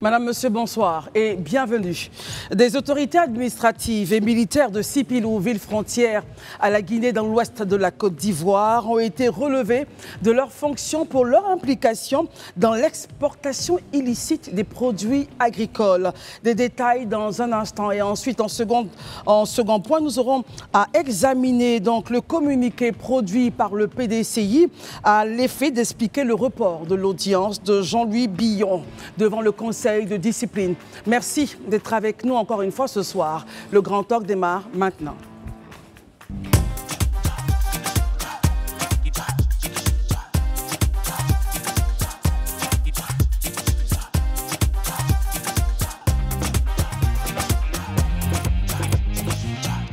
Madame, Monsieur, bonsoir et bienvenue. Des autorités administratives et militaires de Sipilou, ville frontière à la Guinée dans l'ouest de la Côte d'Ivoire, ont été relevés de leurs fonctions pour leur implication dans l'exportation illicite des produits agricoles. Des détails dans un instant et ensuite en second point, nous aurons à examiner donc le communiqué produit par le PDCI à l'effet d'expliquer le report de l'audience de Jean-Louis Billon devant le Conseil de discipline. Merci d'être avec nous encore une fois ce soir. Le Grand Talk démarre maintenant.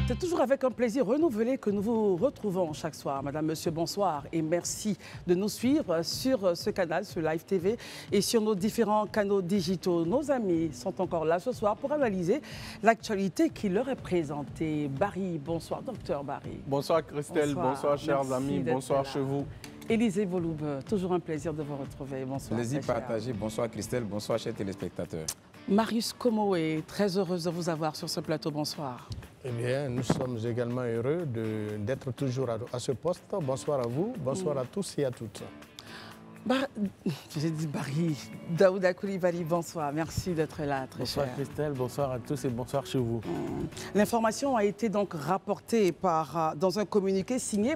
C'est toujours avec un plaisir renouvelé que nous vous retrouvons chaque soir. Madame, Monsieur, bonsoir et merci de nous suivre sur ce canal, sur Live TV et sur nos différents canaux digitaux. Nos amis sont encore là ce soir pour analyser l'actualité qui leur est présentée. Barry, bonsoir, docteur Barry. Bonsoir Christelle, bonsoir chers amis, bonsoir chez vous. Élisée Voloub, toujours un plaisir de vous retrouver. Bonsoir. Plaisir partagé. Bonsoir Christelle, bonsoir chers téléspectateurs. Marius Komoé, très heureuse de vous avoir sur ce plateau. Bonsoir. Eh bien, nous sommes également heureux d'être toujours à ce poste. Bonsoir à vous, bonsoir à tous et à toutes. J'ai dit Barry, Daouda Koulibaly, bonsoir. Merci d'être là, très cher. Bonsoir Christelle, bonsoir à tous et bonsoir chez vous. L'information a été donc rapportée dans un communiqué signé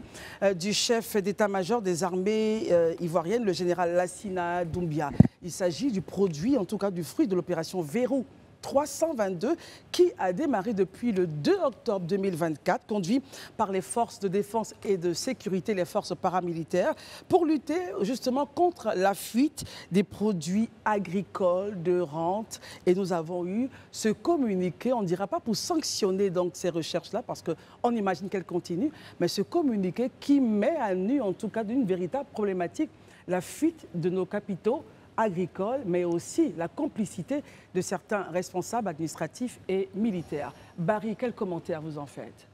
du chef d'état-major des armées ivoiriennes, le général Lassina Doumbia. Il s'agit du produit, en tout cas du fruit de l'opération Verrou 322 qui a démarré depuis le 2 octobre 2024, conduit par les forces de défense et de sécurité, les forces paramilitaires, pour lutter justement contre la fuite des produits agricoles de rente. Et nous avons eu ce communiqué, on ne dira pas pour sanctionner donc ces recherches-là, parce qu'on imagine qu'elles continuent, mais ce communiqué qui met à nu en tout cas d'une véritable problématique, la fuite de nos capitaux agricole, mais aussi la complicité de certains responsables administratifs et militaires. Barry, quel commentaire vous en faites?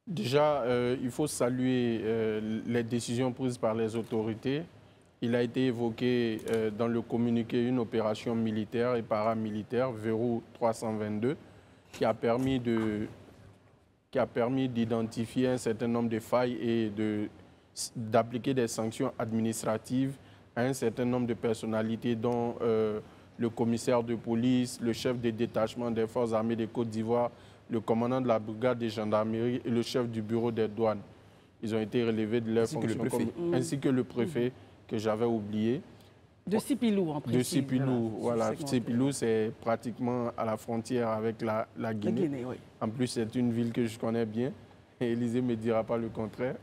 Déjà, il faut saluer les décisions prises par les autorités. Il a été évoqué dans le communiqué une opération militaire et paramilitaire, Verrou 322, qui a permis d'identifier un certain nombre de failles et d'appliquer des sanctions administratives à un certain nombre de personnalités, dont le commissaire de police, le chef des détachements des forces armées de Côte d'Ivoire, le commandant de la brigade de gendarmerie et le chef du bureau des douanes. Ils ont été relevés de leurs fonctions, ainsi que le préfet que j'avais oublié. De Sipilou, en précis. De Sipilou, voilà. Sipilou, c'est pratiquement à la frontière avec la Guinée. Oui. En plus, c'est une ville que je connais bien. Élysée ne me dira pas le contraire.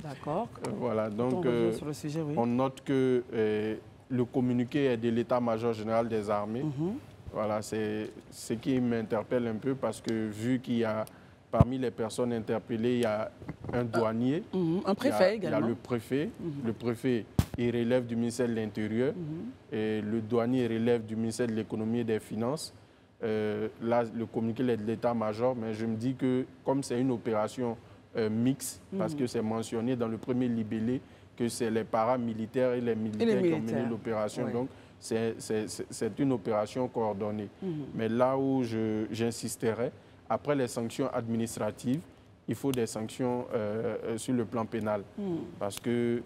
D'accord. Voilà, donc sur le sujet, oui. on note que le communiqué est de l'état-major général des armées. Voilà, c'est ce qui m'interpelle un peu parce que vu qu'il y a, parmi les personnes interpellées, il y a un douanier. Un préfet également. Il y a le préfet. Le préfet, il relève du ministère de l'Intérieur. Et le douanier relève du ministère de l'Économie et des Finances. Là, le communiqué est de l'état-major, mais je me dis que comme c'est une opération mixte, parce que c'est mentionné dans le premier libellé que c'est les paramilitaires et les militaires qui ont mené l'opération, donc c'est une opération coordonnée. Mais là où j'insisterai, après les sanctions administratives, il faut des sanctions sur le plan pénal, parce que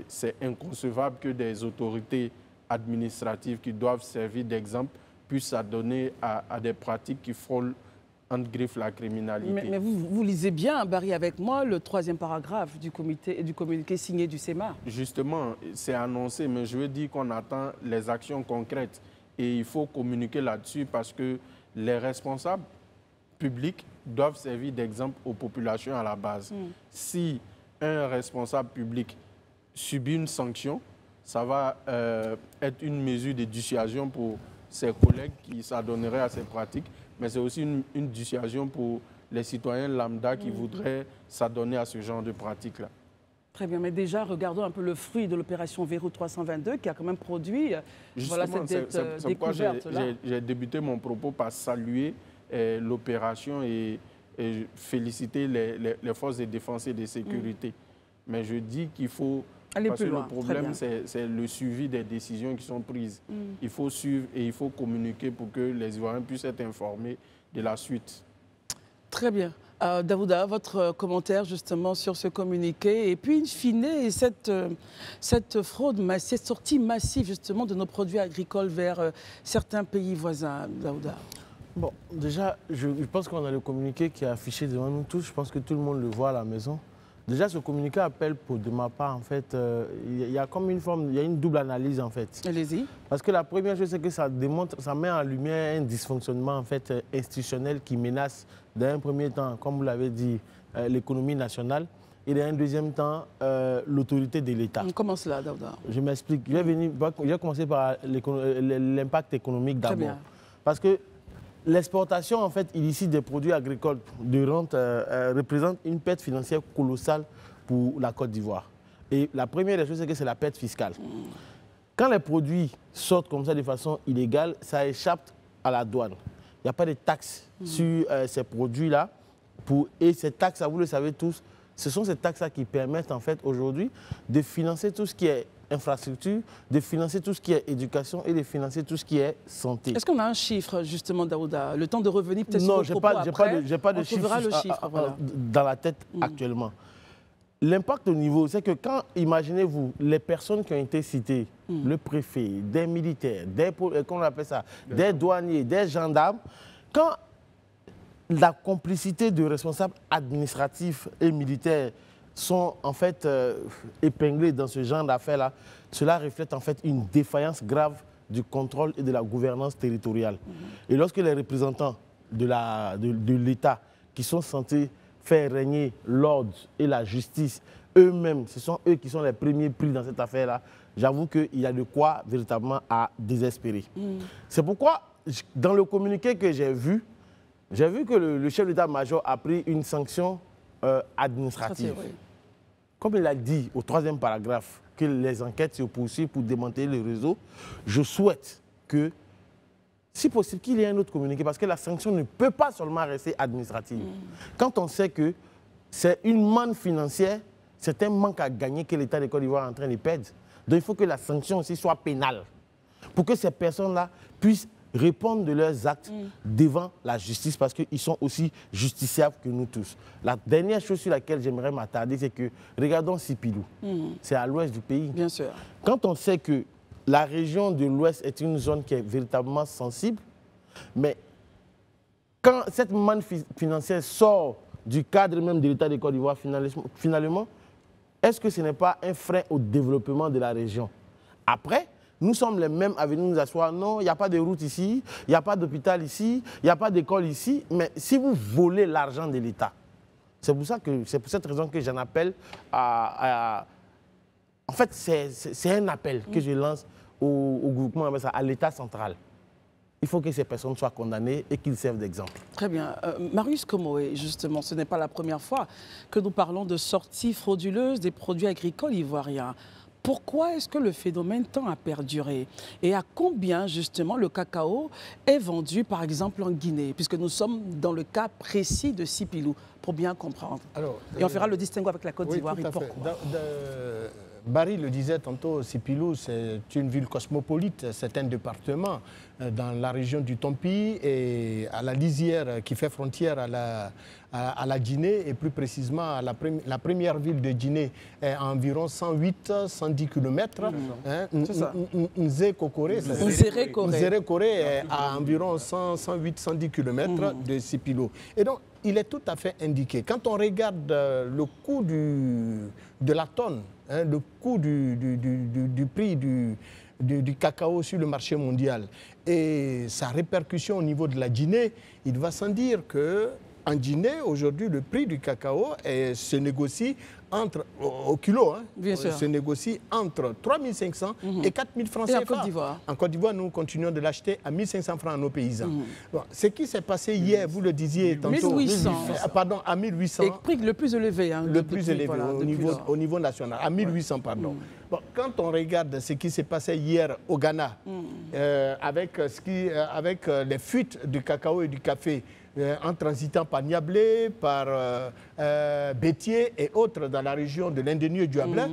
c'est inconcevable que des autorités administratives qui doivent servir d'exemple puissent s'adonner à des pratiques qui frôlent entre griffes la criminalité. Mais vous lisez bien, Barry, avec moi, le 3e paragraphe du communiqué signé du CEMA. Justement, c'est annoncé, mais je veux dire qu'on attend les actions concrètes. Et il faut communiquer là-dessus parce que les responsables publics doivent servir d'exemple aux populations à la base. Si un responsable public subit une sanction, ça va être une mesure de dissuasion pour ses collègues qui s'adonneraient à ces pratiques, mais c'est aussi une dissuasion pour les citoyens lambda qui voudraient s'adonner à ce genre de pratiques-là. Très bien, mais déjà, regardons un peu le fruit de l'opération Verrou 322 qui a quand même produit voilà, cette découverte-là. J'ai débuté mon propos par saluer l'opération et féliciter les forces de défense et de sécurité. Mais je dis qu'il faut Aller Parce plus que loin. le problème, c'est le suivi des décisions qui sont prises. Il faut suivre et il faut communiquer pour que les Ivoiriens puissent être informés de la suite. Très bien. Daouda, votre commentaire justement sur ce communiqué. Et puis, in fine, cette fraude, cette sortie massive justement de nos produits agricoles vers certains pays voisins, Daouda. Bon, déjà, je pense qu'on a le communiqué qui est affiché devant nous tous. Je pense que tout le monde le voit à la maison. Déjà, ce communiqué appelle, de ma part, en fait, il y a comme une forme, il y a une double analyse, en fait. Allez-y. Parce que la première chose, c'est que ça démontre, ça met en lumière un dysfonctionnement, en fait, institutionnel qui menace, d'un premier temps, comme vous l'avez dit, l'économie nationale, et d'un deuxième temps, l'autorité de l'État. Comment cela, Daouda? Je m'explique. Je vais commencer par l'impact économique d'abord. Parce que l'exportation en fait, illicite des produits agricoles de rente représente une perte financière colossale pour la Côte d'Ivoire. Et la première des choses, c'est que c'est la perte fiscale. Quand les produits sortent comme ça de façon illégale, ça échappe à la douane. Il n'y a pas de taxes sur ces produits-là. Et ces taxes, vous le savez tous, ce sont ces taxes-là qui permettent en fait aujourd'hui de financer tout ce qui est infrastructure, de financer tout ce qui est éducation et de financer tout ce qui est santé. Est-ce qu'on a un chiffre, justement, Daouda? Le temps de revenir peut-être sur vos propos après. Non, je n'ai pas de chiffre voilà. dans la tête actuellement. L'impact au niveau, c'est que quand, imaginez-vous, les personnes qui ont été citées, le préfet, des militaires, comment on appelle ça, des douaniers, des gendarmes, quand la complicité de responsables administratifs et militaires sont en fait épinglés dans ce genre d'affaires-là, cela reflète en fait une défaillance grave du contrôle et de la gouvernance territoriale. Et lorsque les représentants de l'État qui sont censés faire régner l'ordre et la justice, eux-mêmes, ce sont eux qui sont les premiers pris dans cette affaire-là, j'avoue qu'il y a de quoi véritablement à désespérer. C'est pourquoi, dans le communiqué que j'ai vu que le chef d'état-major a pris une sanction administrative. Oui. Comme il a dit au 3e paragraphe que les enquêtes se poursuivent pour démanteler le réseau, je souhaite que, si possible, qu'il y ait un autre communiqué, parce que la sanction ne peut pas seulement rester administrative. Quand on sait que c'est une manne financière, c'est un manque à gagner que l'État de Côte d'Ivoire est en train de perdre. Donc il faut que la sanction aussi soit pénale, pour que ces personnes-là puissent répondre de leurs actes devant la justice, parce qu'ils sont aussi justiciables que nous tous. La dernière chose sur laquelle j'aimerais m'attarder, c'est que, regardons Sipilou, c'est à l'ouest du pays. Bien sûr. Quand on sait que la région de l'ouest est une zone qui est véritablement sensible, mais quand cette manne financière sort du cadre même de l'État de Côte d'Ivoire, finalement, est-ce que ce n'est pas un frein au développement de la région? Après, nous sommes les mêmes à venir nous asseoir. Non, il n'y a pas de route ici, il n'y a pas d'hôpital ici, il n'y a pas d'école ici. Mais si vous volez l'argent de l'État, c'est pour cette raison que j'en appelle à... En fait, c'est un appel que je lance au gouvernement, à l'État central. Il faut que ces personnes soient condamnées et qu'ils servent d'exemple. Très bien. Marius Komoé, justement, ce n'est pas la première fois que nous parlons de sorties frauduleuses des produits agricoles ivoiriens. Pourquoi est-ce que le phénomène tend à perdurer? Et à combien, justement, le cacao est vendu, par exemple, en Guinée? Puisque nous sommes dans le cas précis de Sipilou, pour bien comprendre. Alors, et on fera le distinguo avec la Côte d'Ivoire et pourquoi. Barry le disait tantôt, Sipilou, c'est une ville cosmopolite, c'est un département dans la région du Tompi et à la lisière qui fait frontière à la Guinée et plus précisément à la première ville de Guinée est à environ 108-110 km. C'est ça. Nzé Kokore est à environ 108-110 km de Sipilou. Et donc, il est tout à fait indiqué. Quand on regarde le coût de la tonne, le coût du prix du cacao sur le marché mondial et sa répercussion au niveau de la Guinée, il va sans dire qu'en Guinée, aujourd'hui, le prix du cacao se négocie au kilo, se négocie entre 3 500 et 4 000 francs CFA. En Côte d'Ivoire? En Côte d'Ivoire, nous continuons de l'acheter à 1 500 francs à nos paysans. Bon, ce qui s'est passé hier, vous le disiez tantôt... 1800. Pardon, à 1800. Et prix le plus élevé. Le plus élevé voilà, au niveau national, à 1800, pardon. Bon, quand on regarde ce qui s'est passé hier au Ghana, avec les fuites du cacao et du café, en transitant par Niablé, par Bétier et autres dans la région de l'Indénieux et du Hablais,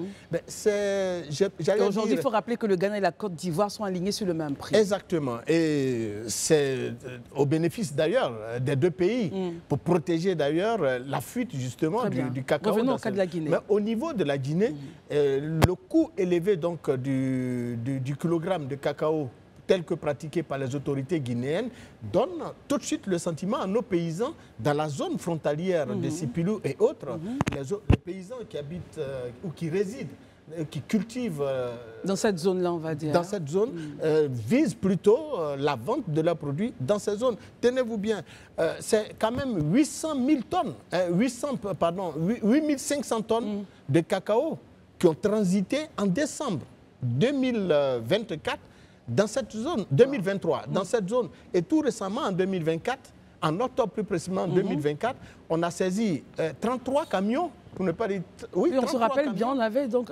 aujourd'hui, il faut rappeler que le Ghana et la Côte d'Ivoire sont alignés sur le même prix. Exactement. Et c'est au bénéfice d'ailleurs des deux pays, pour protéger d'ailleurs la fuite justement du cacao. Revenons au cas de la Guinée. Mais au niveau de la Guinée, le coût élevé donc, du kilogramme de cacao tel que pratiqué par les autorités guinéennes, donne tout de suite le sentiment à nos paysans dans la zone frontalière de Sipilou et autres, les paysans qui habitent ou qui résident, qui cultivent... dans cette zone-là, on va dire. Dans cette zone, visent plutôt la vente de leurs produits dans ces zones. Tenez-vous bien, c'est quand même 800 000 tonnes, 8500 tonnes de cacao qui ont transité en décembre 2024 dans cette zone, 2023, dans cette zone. Et tout récemment, en 2024, en octobre plus précisément, en 2024, on a saisi 33 camions, pour ne pas dire... Oui, on se rappelle bien, on avait donc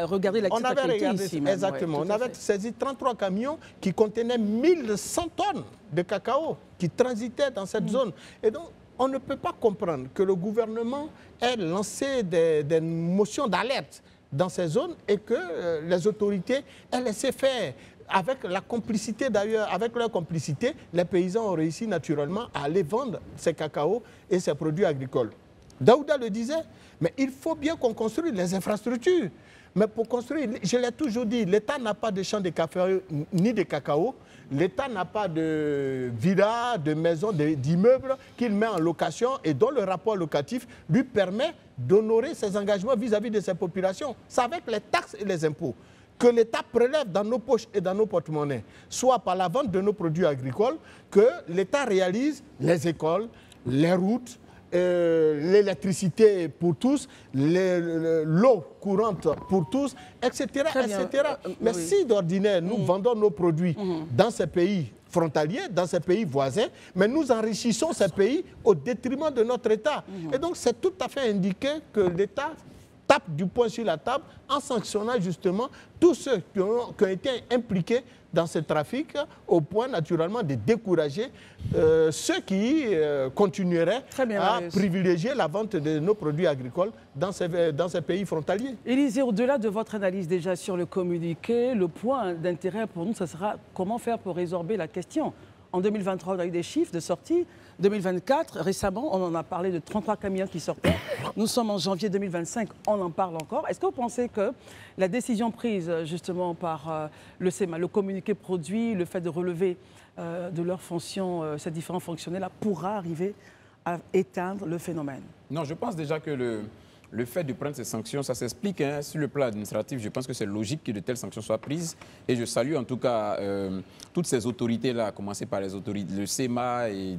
regardé l'activité ici. Exactement, on avait saisi 33 camions qui contenaient 1100 tonnes de cacao qui transitaient dans cette zone. Et donc, on ne peut pas comprendre que le gouvernement ait lancé des motions d'alerte dans ces zones et que les autorités aient laissé faire. Avec la complicité d'ailleurs, avec leur complicité, les paysans ont réussi naturellement à aller vendre ces cacao et ces produits agricoles. Daouda le disait, mais il faut bien qu'on construise les infrastructures. Mais pour construire, je l'ai toujours dit, l'État n'a pas de champs de café ni de cacao. L'État n'a pas de villa, de maisons, d'immeubles qu'il met en location et dont le rapport locatif lui permet d'honorer ses engagements vis-à-vis de ses populations. C'est avec les taxes et les impôts que l'État prélève dans nos poches et dans nos porte-monnaies, soit par la vente de nos produits agricoles, que l'État réalise les écoles, les routes, l'électricité pour tous, l'eau courante pour tous, etc. etc. Mais si d'ordinaire, nous vendons nos produits dans ces pays frontaliers, dans ces pays voisins, mais nous enrichissons ces pays au détriment de notre État. Et donc, c'est tout à fait indiqué que l'État tape du poing sur la table en sanctionnant justement tous ceux qui ont été impliqués dans ce trafic, au point naturellement de décourager ceux qui continueraient à privilégier la vente de nos produits agricoles dans ces pays frontaliers. Élisée, au-delà de votre analyse déjà sur le communiqué, le point d'intérêt pour nous, ce sera comment faire pour résorber la question. En 2023, on a eu des chiffres de sortie. 2024, récemment, on en a parlé de 33 camions qui sortaient. Nous sommes en janvier 2025, on en parle encore. Est-ce que vous pensez que la décision prise justement par le SEMA, le communiqué produit, le fait de relever de leurs fonctions ces différents fonctionnaires-là, pourra arriver à éteindre le phénomène? Non, je pense déjà que le fait de prendre ces sanctions, ça s'explique sur le plan administratif. Je pense que c'est logique que de telles sanctions soient prises. Et je salue en tout cas toutes ces autorités-là, à commencer par les autorités, le SEMA et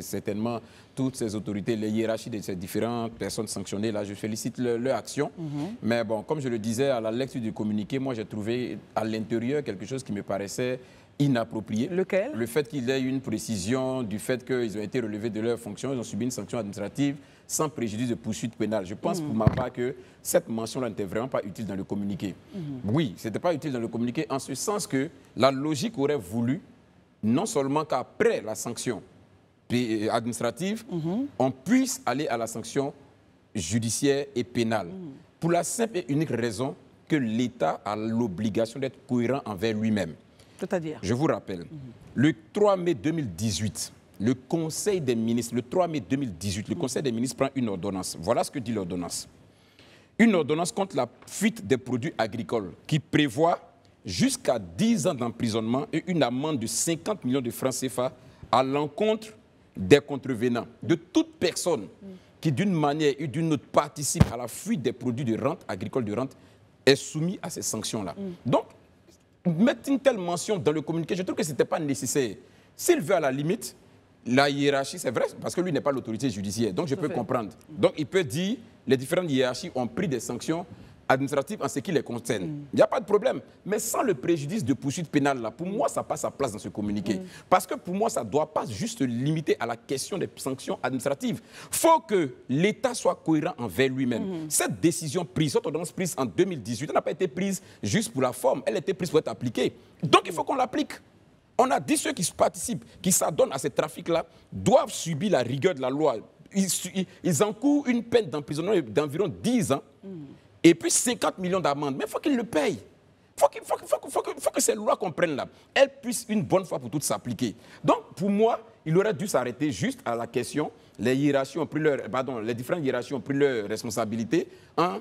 certainement toutes ces autorités, les hiérarchies de ces différentes personnes sanctionnées. Là, je félicite leur action. Mais bon, comme je le disais, à la lecture du communiqué, moi j'ai trouvé à l'intérieur quelque chose qui me paraissait inapproprié. Lequel? Le fait qu'il y ait une précision du fait qu'ils ont été relevés de leurs fonctions, ils ont subi une sanction administrative sans préjudice de poursuite pénale. Je pense pour ma part que cette mention-là n'était vraiment pas utile dans le communiqué. Oui, ce n'était pas utile dans le communiqué en ce sens que la logique aurait voulu non seulement qu'après la sanction administrative, on puisse aller à la sanction judiciaire et pénale. Pour la simple et unique raison que l'État a l'obligation d'être cohérent envers lui-même. C'est-à-dire? Je vous rappelle, le 3 mai 2018, le Conseil des ministres, le 3 mai 2018, le Conseil des ministres prend une ordonnance. Voilà ce que dit l'ordonnance. Une ordonnance contre la fuite des produits agricoles qui prévoit jusqu'à 10 ans d'emprisonnement et une amende de 50 millions de francs CFA à l'encontre des contrevenants, de toute personne qui d'une manière ou d'une autre participe à la fuite des produits de rente, agricoles de rente, est soumise à ces sanctions-là. Donc, mettre une telle mention dans le communiqué, je trouve que ce n'était pas nécessaire. S'il veut à la limite, la hiérarchie, c'est vrai, parce que lui n'est pas l'autorité judiciaire, donc je peux comprendre. Donc il peut dire, les différentes hiérarchies ont pris des sanctions administratives en ce qui les concerne. Il n'y a pas de problème. Mais sans le préjudice de poursuite pénale, là, pour moi, ça n'a pas sa place dans ce communiqué. Parce que pour moi, ça ne doit pas juste se limiter à la question des sanctions administratives. Il faut que l'État soit cohérent envers lui-même. Cette décision prise, cette ordonnance prise en 2018, elle n'a pas été prise juste pour la forme, elle a été prise pour être appliquée. Donc il faut qu'on l'applique. On a dit ceux qui participent, qui s'adonnent à ces trafics-là, doivent subir la rigueur de la loi. ils encourent une peine d'emprisonnement d'environ 10 ans et puis 50 millions d'amendes. Mais il faut qu'ils le payent. Il faut que ces lois qu'on prenne là, elles puissent une bonne fois pour toutes s'appliquer. Donc, pour moi, il aurait dû s'arrêter juste à la question, les différentes hiérarchies ont pris leurs responsabilités en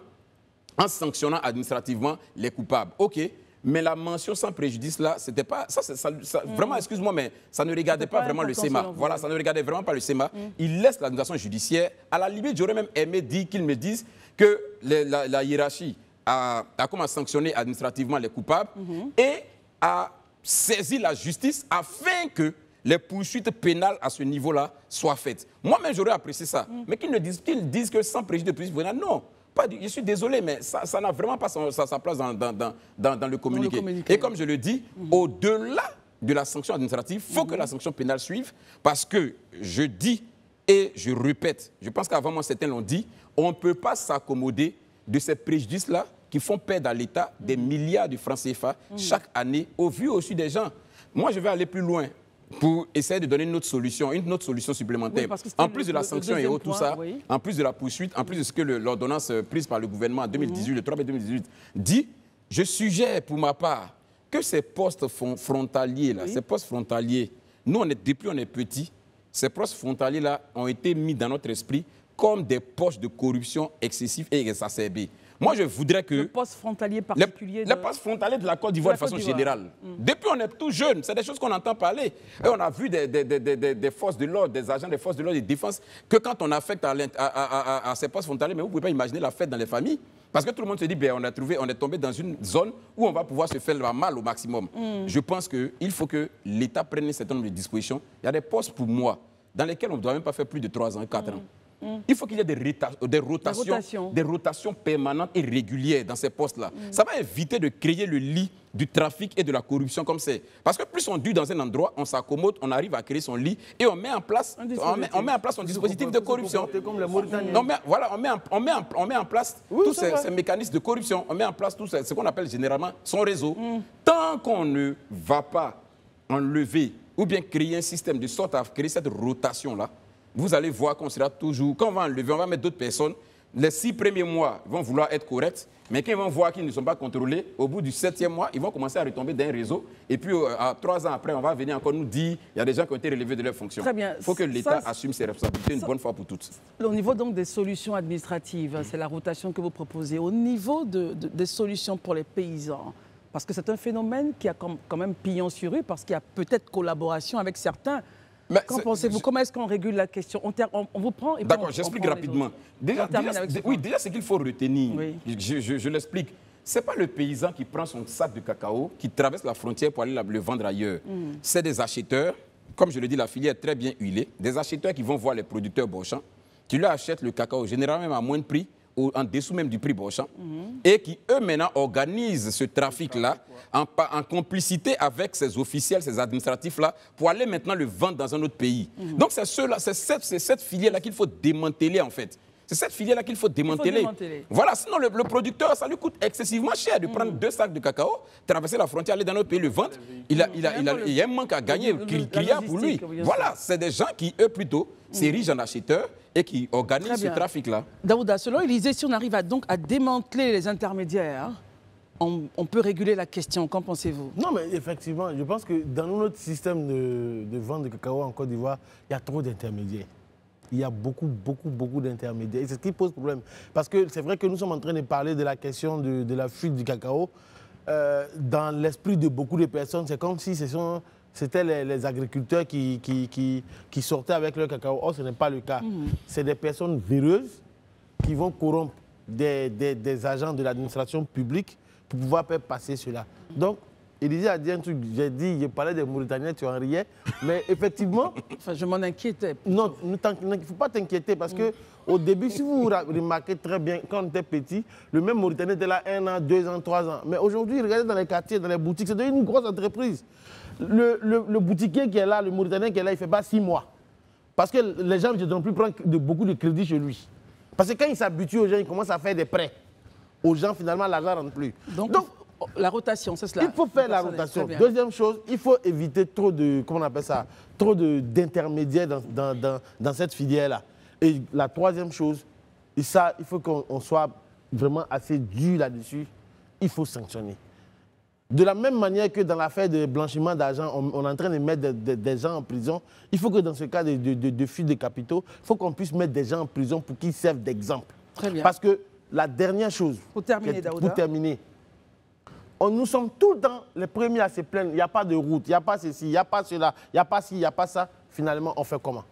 sanctionnant administrativement les coupables. OK, mais la mention sans préjudice là, c'était pas... Vraiment, excuse-moi, mais ça ne regardait pas vraiment le SEMA. Voilà, ça ne regardait vraiment pas le SEMA. Il laisse l'administration judiciaire. À la limite, j'aurais même aimé qu'ils me disent que la hiérarchie a comment sanctionner administrativement les coupables et a saisi la justice afin que les poursuites pénales à ce niveau-là soient faites. Moi-même, j'aurais apprécié ça. Mais qu'ils disent que sans préjudice de poursuite pénale, non. Je suis désolé, mais ça n'a vraiment pas sa place dans le communiqué. Et comme je le dis, au-delà de la sanction administrative, il faut que la sanction pénale suive, parce que je dis et je répète, je pense qu'avant moi, certains l'ont dit, on ne peut pas s'accommoder de ces préjudices-là qui font perdre à l'État des milliards de francs CFA chaque année, au vu aussi des gens. Moi, je vais aller plus loin pour essayer de donner une autre solution supplémentaire. Oui, en plus de la sanction et tout ça, en plus de la poursuite, en plus de ce que l'ordonnance prise par le gouvernement en 2018, le 3 mai 2018, dit, je suggère pour ma part que ces postes frontaliers-là, ces postes frontaliers, nous, depuis on est petits, ces postes frontaliers-là ont été mis dans notre esprit comme des poches de corruption excessives et exacerbées. Moi, je voudrais que... Le poste frontalier particulier le poste frontalier de la Côte d'Ivoire de façon générale. Depuis, on est tout jeune. C'est des choses qu'on entend parler. Et on a vu des forces de l'ordre, des agents des forces de l'ordre et de défense, que quand on affecte à ces postes frontaliers, mais vous ne pouvez pas imaginer la fête dans les familles. Parce que tout le monde se dit, ben, on est tombé dans une zone où on va pouvoir se faire mal au maximum. Je pense qu'il faut que l'État prenne un certain nombre de dispositions. Il y a des postes pour moi dans lesquels on ne doit même pas faire plus de 3 ans, 4 ans. Il faut qu'il y ait des rotations permanentes et régulières dans ces postes-là. Ça va éviter de créer le lit du trafic et de la corruption comme c'est. Parce que plus on dure dans un endroit, on s'accommode, on arrive à créer son lit et on met en place, son dispositif de corruption. On met en place tous ces mécanismes de corruption. On met en place tout ce qu'on appelle généralement son réseau. Tant qu'on ne va pas enlever ou bien créer un système de sorte à créer cette rotation-là, vous allez voir qu'on sera toujours... Quand on va enlever, on va mettre d'autres personnes. Les 6 premiers mois vont vouloir être corrects, mais quand ils vont voir qu'ils ne sont pas contrôlés, au bout du 7e mois, ils vont commencer à retomber d'un réseau. Et puis, 3 ans après, on va venir encore nous dire qu'il y a des gens qui ont été relevés de leurs fonctions. Très bien. Il faut que l'État assume ses responsabilités une bonne fois pour toutes. Au niveau donc des solutions administratives, c'est la rotation que vous proposez. Au niveau des solutions pour les paysans, parce que c'est un phénomène qui a quand même pignon sur rue, parce qu'il y a peut-être collaboration avec certains. Qu'en pensez-vous? Comment est-ce qu'on régule la question? On vous prend et... D'accord, j'explique rapidement. Déjà, ce qu'il faut retenir, je l'explique. Ce n'est pas le paysan qui prend son sac de cacao, qui traverse la frontière pour aller le vendre ailleurs. C'est des acheteurs, comme je le dis, la filière est très bien huilée, des acheteurs qui vont voir les producteurs Bocham, qui leur achètent le cacao, généralement même à moins de prix, en dessous même du prix Bocham, et qui, eux, maintenant, organisent ce trafic-là en complicité avec ces officiels, ces administratifs-là, pour aller maintenant le vendre dans un autre pays. Donc, c'est cette filière-là qu'il faut démanteler, en fait. C'est cette filière-là qu'il faut démanteler. Voilà, sinon le producteur, ça lui coûte excessivement cher de prendre 2 sacs de cacao, traverser la frontière, aller dans notre pays, le vendre. Il y a un manque à gagner, criard pour lui. Voilà, c'est des gens qui, eux, plutôt, s'érigent en acheteurs et qui organisent ce trafic-là. Daouda, selon Élysée, si on arrive à démanteler les intermédiaires, on peut réguler la question. Qu'en pensez-vous? Non, mais effectivement, je pense que dans notre système de vente de cacao en Côte d'Ivoire, il y a trop d'intermédiaires. Il y a beaucoup d'intermédiaires. Et c'est ce qui pose problème. Parce que c'est vrai que nous sommes en train de parler de la question de la fuite du cacao. Dans l'esprit de beaucoup de personnes, c'est comme si c'était les agriculteurs qui sortaient avec leur cacao. Or, ce n'est pas le cas. C'est des personnes véreuses qui vont corrompre des agents de l'administration publique pour pouvoir faire passer cela. Donc, Élysée a dit un truc, je parlais des Mauritaniens, tu en riais, mais effectivement... Enfin, je m'en inquiétais. Non, il ne faut pas t'inquiéter parce qu'au début, si vous remarquez très bien, quand on était petit, le même Mauritanien était là 1 an, 2 ans, 3 ans. Mais aujourd'hui, regardez dans les quartiers, dans les boutiques, c'est devenu une grosse entreprise. Le boutiquier qui est là, le Mauritanien qui est là, il ne fait pas 6 mois. Parce que les gens ne vont plus prendre beaucoup de crédit chez lui. Parce que quand il s'habitue aux gens, il commence à faire des prêts. Aux gens, finalement, l'argent ne rentre plus. Donc la rotation, c'est cela. Il faut faire la rotation. Deuxième chose, il faut éviter trop d'intermédiaires dans cette filière-là. Et la troisième chose, et ça, il faut qu'on soit vraiment assez dur là-dessus, il faut sanctionner. De la même manière que dans l'affaire de blanchiment d'argent, on est en train de mettre des gens en prison, il faut que dans ce cas de fuite de capitaux, il faut qu'on puisse mettre des gens en prison pour qu'ils servent d'exemple. Très bien. Parce que la dernière chose, pour terminer, Daouda. Pour terminer, nous sommes tout le temps les premiers à se plaindre, il n'y a pas de route, il n'y a pas ceci, il n'y a pas cela, il n'y a pas ci, il n'y a pas ça. Finalement, on fait comment?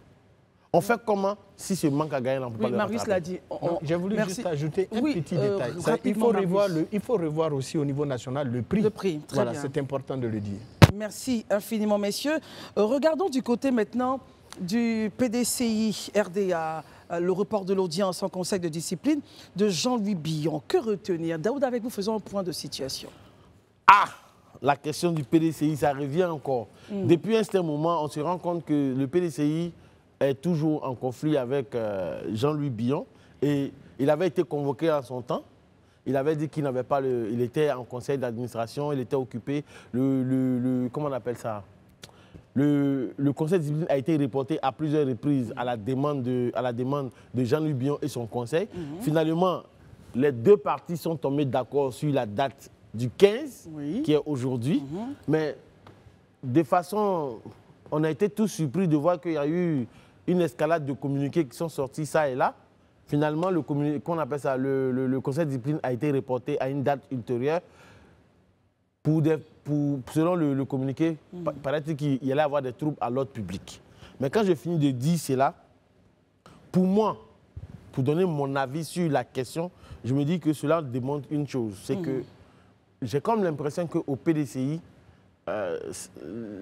On fait comment si ce manque à gagner, on peut pas le Marius l'a dit. J'ai voulu juste ajouter un petit détail. Il faut revoir aussi au niveau national le prix. Le prix, très voilà, bien. c'est important de le dire. Merci infiniment, messieurs. Regardons du côté maintenant du PDCI RDA, le report de l'audience en conseil de discipline de Jean-Louis Billon. Que retenir? Daouda, avec vous, faisons un point de situation. Ah, la question du PDCI, ça revient encore. Depuis un certain moment, on se rend compte que le PDCI est toujours en conflit avec Jean-Louis Billon. Et il avait été convoqué en son temps. Il avait dit qu'il n'avait pas il était en conseil d'administration, il était occupé. Comment on appelle ça? Le conseil de discipline a été reporté à plusieurs reprises à la demande de Jean-Louis Billon et son conseil. Finalement, les deux parties sont tombées d'accord sur la date du 15, qui est aujourd'hui. Mais de façon, on a été tous surpris de voir qu'il y a eu une escalade de communiqués qui sont sortis ça et là. Finalement, le conseil de discipline a été reporté à une date ultérieure. Selon le communiqué, paraît-il qu'il y allait avoir des troubles à l'ordre public. Mais quand je finis de dire cela, pour moi, pour donner mon avis sur la question, je me dis que cela démontre une chose, c'est que j'ai comme l'impression qu'au PDCI,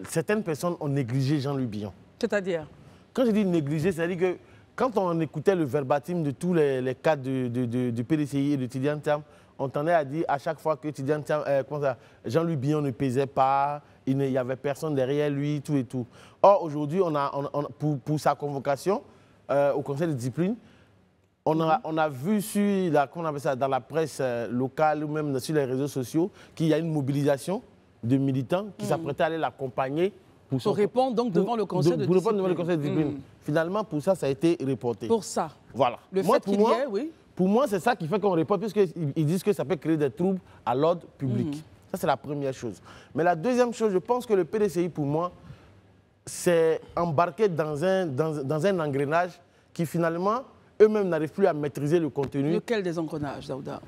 certaines personnes ont négligé Jean-Louis Billon. C'est-à-dire? Quand je dis négligé, c'est-à-dire que quand on écoutait le verbatim de tous les cadres du PDCI et de Tidiane Thiam, on tendait à dire à chaque fois que Jean-Louis Billon ne pesait pas, il n'y avait personne derrière lui, tout et tout. Or, aujourd'hui, pour sa convocation au conseil de discipline, on a vu dans la presse locale ou même sur les réseaux sociaux qu'il y a une mobilisation de militants qui s'apprêtaient à aller l'accompagner. Pour répondre donc devant le conseil de discipline. Finalement, pour ça, ça a été reporté. Pour ça. Voilà. Pour moi, c'est ça qui fait qu'on reporte, puisqu'ils disent que ça peut créer des troubles à l'ordre public. Ça, c'est la première chose. Mais la deuxième chose, je pense que le PDCI, pour moi, s'est embarqué dans un engrenage qui, finalement, eux-mêmes n'arrivent plus à maîtriser le contenu. Lequel des engrenages, Daouda?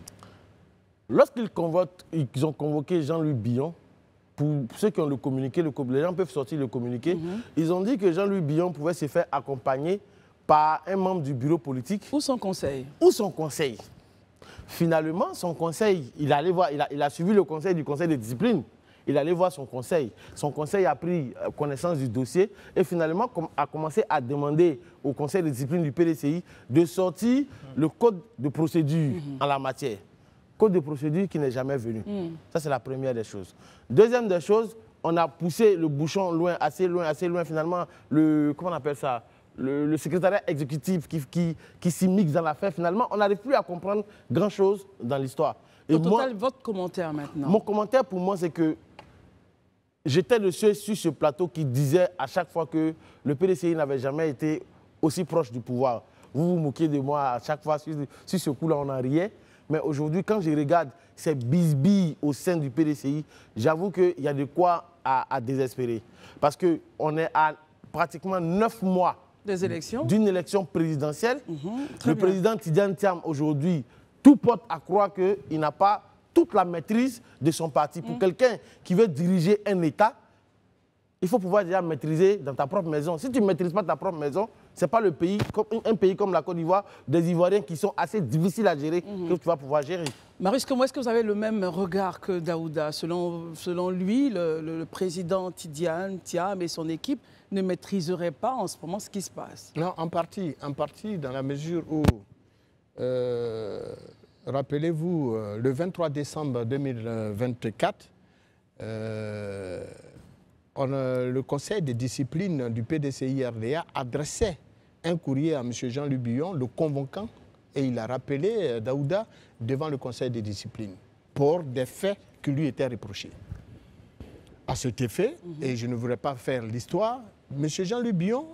Lorsqu'ils ont convoqué Jean-Louis Billon, pour ceux qui ont le communiqué, les gens peuvent sortir le communiqué, ils ont dit que Jean-Louis Billon pouvait se faire accompagner par un membre du bureau politique. Ou son conseil. Ou son conseil. Finalement, son conseil, il a suivi le conseil du conseil de discipline. Il allait voir son conseil. Son conseil a pris connaissance du dossier et finalement a commencé à demander au conseil de discipline du PDCI de sortir le code de procédure en la matière. Code de procédure qui n'est jamais venu. Ça, c'est la première des choses. Deuxième des choses, on a poussé le bouchon loin, assez loin. Finalement, comment on appelle ça? Le secrétariat exécutif qui s'immisce dans l'affaire, finalement, on n'arrive plus à comprendre grand-chose dans l'histoire. Au total, votre commentaire maintenant? Mon commentaire pour moi, c'est que j'étais le seul sur ce plateau qui disait à chaque fois que le PDCI n'avait jamais été aussi proche du pouvoir. Vous vous moquez de moi à chaque fois, sur ce coup-là, on en riait. Mais aujourd'hui, quand je regarde ces bisbilles au sein du PDCI, j'avoue qu'il y a de quoi à désespérer. Parce qu'on est à pratiquement 9 mois d'une élection présidentielle. Le président Tidiane Thiam, aujourd'hui, tout porte à croire qu'il n'a pas toute la maîtrise de son parti. Pour quelqu'un qui veut diriger un État, il faut pouvoir déjà maîtriser dans ta propre maison. Si tu ne maîtrises pas ta propre maison, ce n'est pas un pays comme la Côte d'Ivoire, des Ivoiriens qui sont assez difficiles à gérer, que tu vas pouvoir gérer. Marius, comment est-ce que vous avez le même regard que Daouda? Selon lui, le président Tidiane Thiam et son équipe ne maîtriseraient pas en ce moment ce qui se passe? Non, en partie dans la mesure où, rappelez-vous, le 23 décembre 2024, le conseil de discipline du PDCI-RDA adressait un courrier à M. Jean-Louis Billon, le convoquant, et il a rappelé Daouda devant le conseil de discipline pour des faits qui lui étaient reprochés. À cet effet, et je ne voudrais pas faire l'histoire, M. Jean-Louis Billon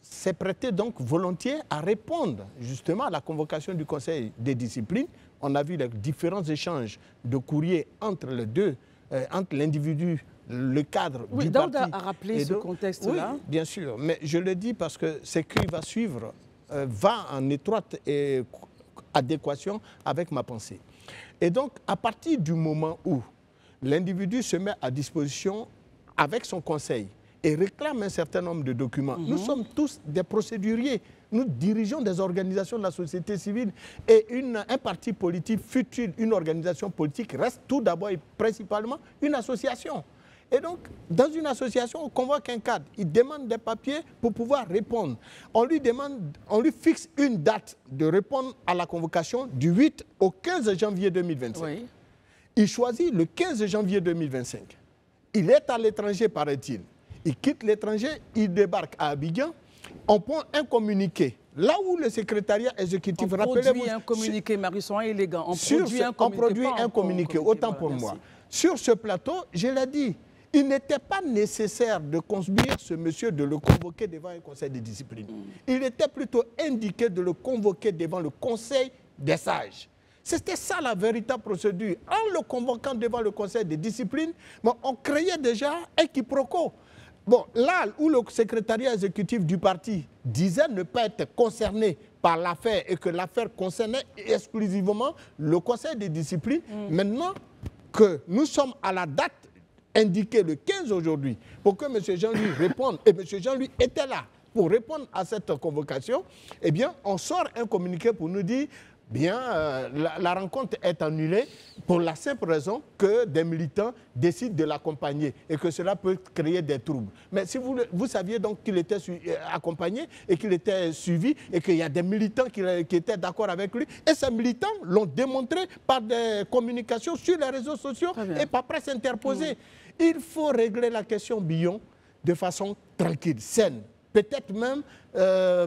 s'est prêté donc volontiers à répondre justement à la convocation du Conseil des disciplines. On a vu les différents échanges de courriers entre les deux, entre l'individu, le cadre du parti. Daouda a rappelé ce contexte-là. Oui, bien sûr, mais je le dis parce que ce qui va suivre va en étroite adéquation avec ma pensée. Et donc, à partir du moment où l'individu se met à disposition avec son conseil et réclame un certain nombre de documents, nous sommes tous des procéduriers. Nous dirigeons des organisations de la société civile et un parti politique, fut-il une organisation politique, reste tout d'abord et principalement une association. Et donc, dans une association, on convoque un cadre, il demande des papiers pour pouvoir répondre. On lui fixe une date de répondre à la convocation du 8 au 15 janvier 2025. Oui. Il choisit le 15 janvier 2025. Il est à l'étranger, paraît-il. Il quitte l'étranger, il débarque à Abidjan. On prend un communiqué. Là où le secrétariat exécutif... On produit un communiqué, Marius, soyez élégant. On produit un communiqué, autant pour moi. Sur ce plateau, je l'ai dit, il n'était pas nécessaire de conduire ce monsieur, de le convoquer devant un conseil de discipline. Il était plutôt indiqué de le convoquer devant le conseil des sages. C'était ça la véritable procédure. En le convoquant devant le conseil de discipline, on créait déjà un quiproquo. Bon, là où le secrétariat exécutif du parti disait ne pas être concerné par l'affaire et que l'affaire concernait exclusivement le conseil de discipline, maintenant que nous sommes à la date indiquée le 15 aujourd'hui, pour que M. Jean-Louis réponde, et M. Jean-Louis était là pour répondre à cette convocation, eh bien, on sort un communiqué pour nous dire bien, la rencontre est annulée pour la simple raison que des militants décident de l'accompagner et que cela peut créer des troubles. Mais si vous saviez donc qu'il était accompagné et qu'il était suivi et qu'il y a des militants qui étaient d'accord avec lui, et ces militants l'ont démontré par des communications sur les réseaux sociaux et par presse interposée. Il faut régler la question Billon de façon tranquille, saine, peut-être même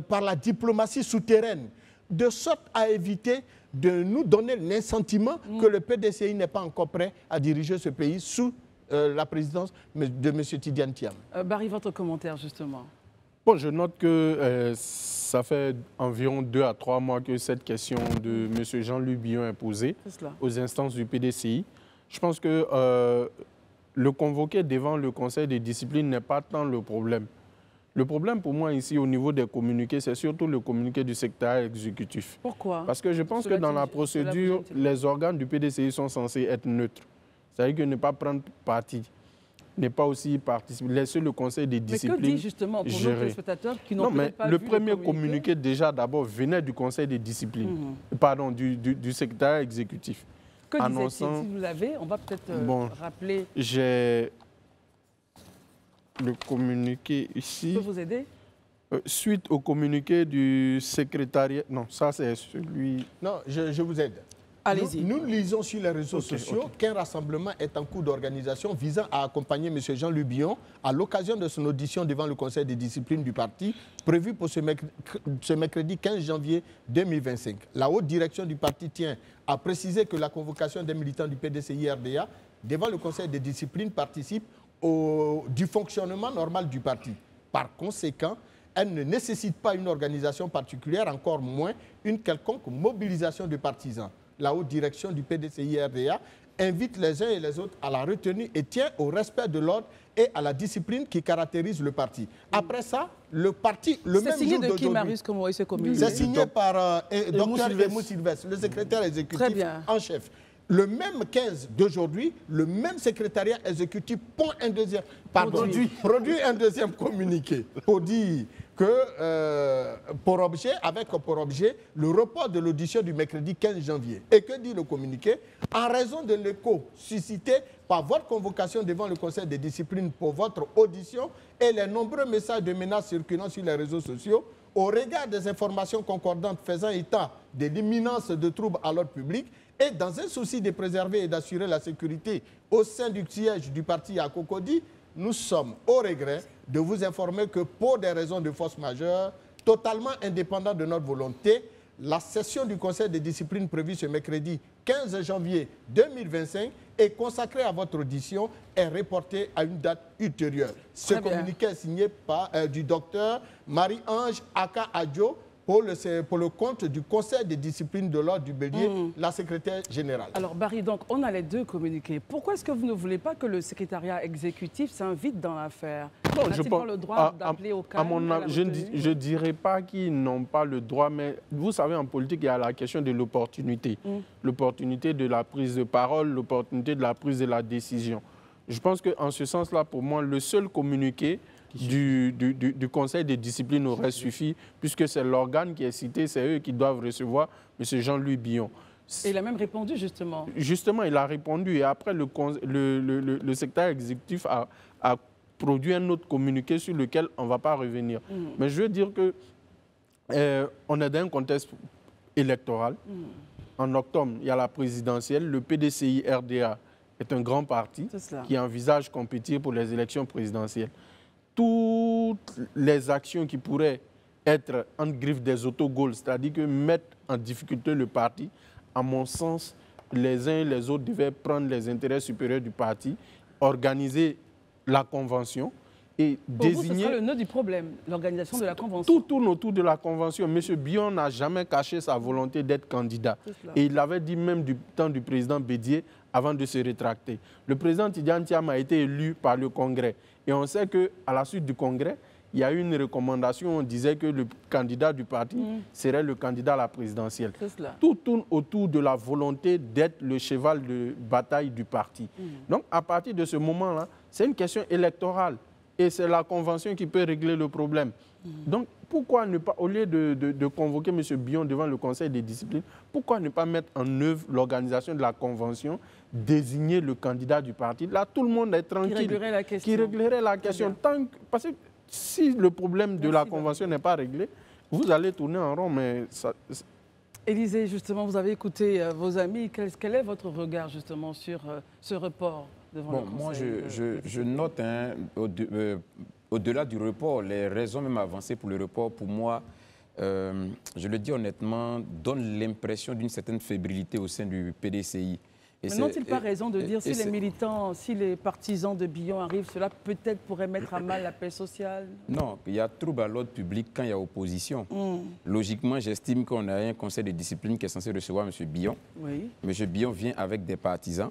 par la diplomatie souterraine, de sorte à éviter de nous donner l'assentiment que le PDCI n'est pas encore prêt à diriger ce pays sous la présidence de M. Tidiane Thiam. Barry, votre commentaire justement. Bon, je note que ça fait environ 2 à 3 mois que cette question de M. Jean-Louis Billon est posée aux instances du PDCI. Je pense que le convoquer devant le conseil de discipline n'est pas tant le problème. Le problème pour moi ici au niveau des communiqués, c'est surtout le communiqué du secrétariat exécutif. Pourquoi? Parce que je pense que dans la procédure, les organes du PDCI sont censés être neutres. C'est-à-dire que ne pas prendre parti, ne pas aussi participer, laisser le conseil de discipline gérer. Mais que dit justement pour nos téléspectateurs qui n'ont peut-être pas vu le premier communiqué déjà d'abord venait du conseil de discipline, pardon, du secrétariat exécutif. Que disait-il? Si vous l'avez, on va peut-être rappeler. J'ai le communiqué ici. Je peux vous aider? Suite au communiqué du secrétariat... Non, ça c'est celui... Non, je vous aide. Allez-y. Nous lisons sur les réseaux sociaux qu'un rassemblement est en cours d'organisation visant à accompagner M. Jean-Louis Billon à l'occasion de son audition devant le conseil de discipline du parti, prévu pour ce mercredi 15 janvier 2025. La haute direction du parti tient à préciser que la convocation des militants du PDCI-RDA devant le conseil de discipline participe du fonctionnement normal du parti. Par conséquent, elle ne nécessite pas une organisation particulière, encore moins une quelconque mobilisation de partisans. La haute direction du PDCI-RDA invite les uns et les autres à la retenue et tient au respect de l'ordre et à la discipline qui caractérise le parti. Après ça, le parti, le même jour d'aujourd'hui... C'est signé de qui, Marius, comment il se communique? C'est signé par Dr Emou Sylvestre, le secrétaire exécutif en chef. Le même 15 d'aujourd'hui, le même secrétariat exécutif produit un deuxième communiqué pour dire que, pour objet le report de l'audition du mercredi 15 janvier. Et que dit le communiqué? En raison de l'écho suscité par votre convocation devant le conseil de discipline pour votre audition et les nombreux messages de menaces circulant sur les réseaux sociaux, au regard des informations concordantes faisant état de l'imminence de troubles à l'ordre public, et dans un souci de préserver et d'assurer la sécurité au sein du siège du parti à Cocody, nous sommes au regret de vous informer que pour des raisons de force majeure, totalement indépendantes de notre volonté, la session du Conseil de discipline prévue ce mercredi 15 janvier 2025 est consacrée à votre audition est reportée à une date ultérieure. Ce communiqué est signé par, du docteur Marie-Ange Aka Adjo, pour le compte du Conseil de discipline de l'ordre du Bélier, la secrétaire générale. Alors Barry, donc on a les deux communiqués. Pourquoi est-ce que vous ne voulez pas que le secrétariat exécutif s'invite dans l'affaire? Non, je pense le droit d'appeler au calme. Je ne dirais pas qu'ils n'ont pas le droit, mais vous savez, en politique, il y a la question de l'opportunité. L'opportunité de la prise de parole, l'opportunité de la prise de la décision. Je pense qu'en ce sens-là, pour moi, le seul communiqué du Conseil de discipline aurait suffi, puisque c'est l'organe qui est cité, c'est eux qui doivent recevoir M. Jean-Louis Billon. Et il a même répondu, justement. Justement, il a répondu. Et après, le secrétaire exécutif a produit un autre communiqué sur lequel on ne va pas revenir. Mais je veux dire que on est dans un contexte électoral. En octobre, il y a la présidentielle. Le PDCI-RDA est un grand parti qui envisage compétir pour les élections présidentielles. Toutes les actions qui pourraient être en griffe des autogols, c'est-à-dire que mettre en difficulté le parti, à mon sens, les uns et les autres devaient prendre les intérêts supérieurs du parti, organiser la convention et désigner... Vous, ce sera le nœud du problème, l'organisation de la convention. Tout tourne autour de la convention. M. Billon n'a jamais caché sa volonté d'être candidat. Et il l'avait dit même du temps du président Bédié avant de se rétracter. Le président Tidjane Thiam a été élu par le Congrès. Et on sait qu'à la suite du Congrès, il y a eu une recommandation, on disait que le candidat du parti serait le candidat à la présidentielle. Tout tourne autour de la volonté d'être le cheval de bataille du parti. Donc, à partir de ce moment-là, c'est une question électorale. Et c'est la convention qui peut régler le problème. Donc, pourquoi ne pas, au lieu de convoquer M. Billon devant le Conseil des disciplines, pourquoi ne pas mettre en œuvre l'organisation de la convention, désigner le candidat du parti? Là, tout le monde est tranquille. Qui réglerait la question. Qui réglerait la question. Parce que si le problème de la convention n'est pas réglé, vous allez tourner en rond, mais ça... Élysée, justement, vous avez écouté vos amis. Quel est votre regard, justement, sur ce report devant le Conseil? Moi, je note, hein, au-delà du report, les raisons même avancées pour le report, pour moi, je le dis honnêtement, donnent l'impression d'une certaine fébrilité au sein du PDCI. Mais n'ont-ils pas raison de dire si les militants, si les partisans de Billon arrivent, cela peut-être pourrait mettre à mal la paix sociale? Non, il y a trouble à l'ordre public quand il y a opposition. Logiquement, j'estime qu'on a un conseil de discipline qui est censé recevoir M. Billon. Oui. M. Billon vient avec des partisans,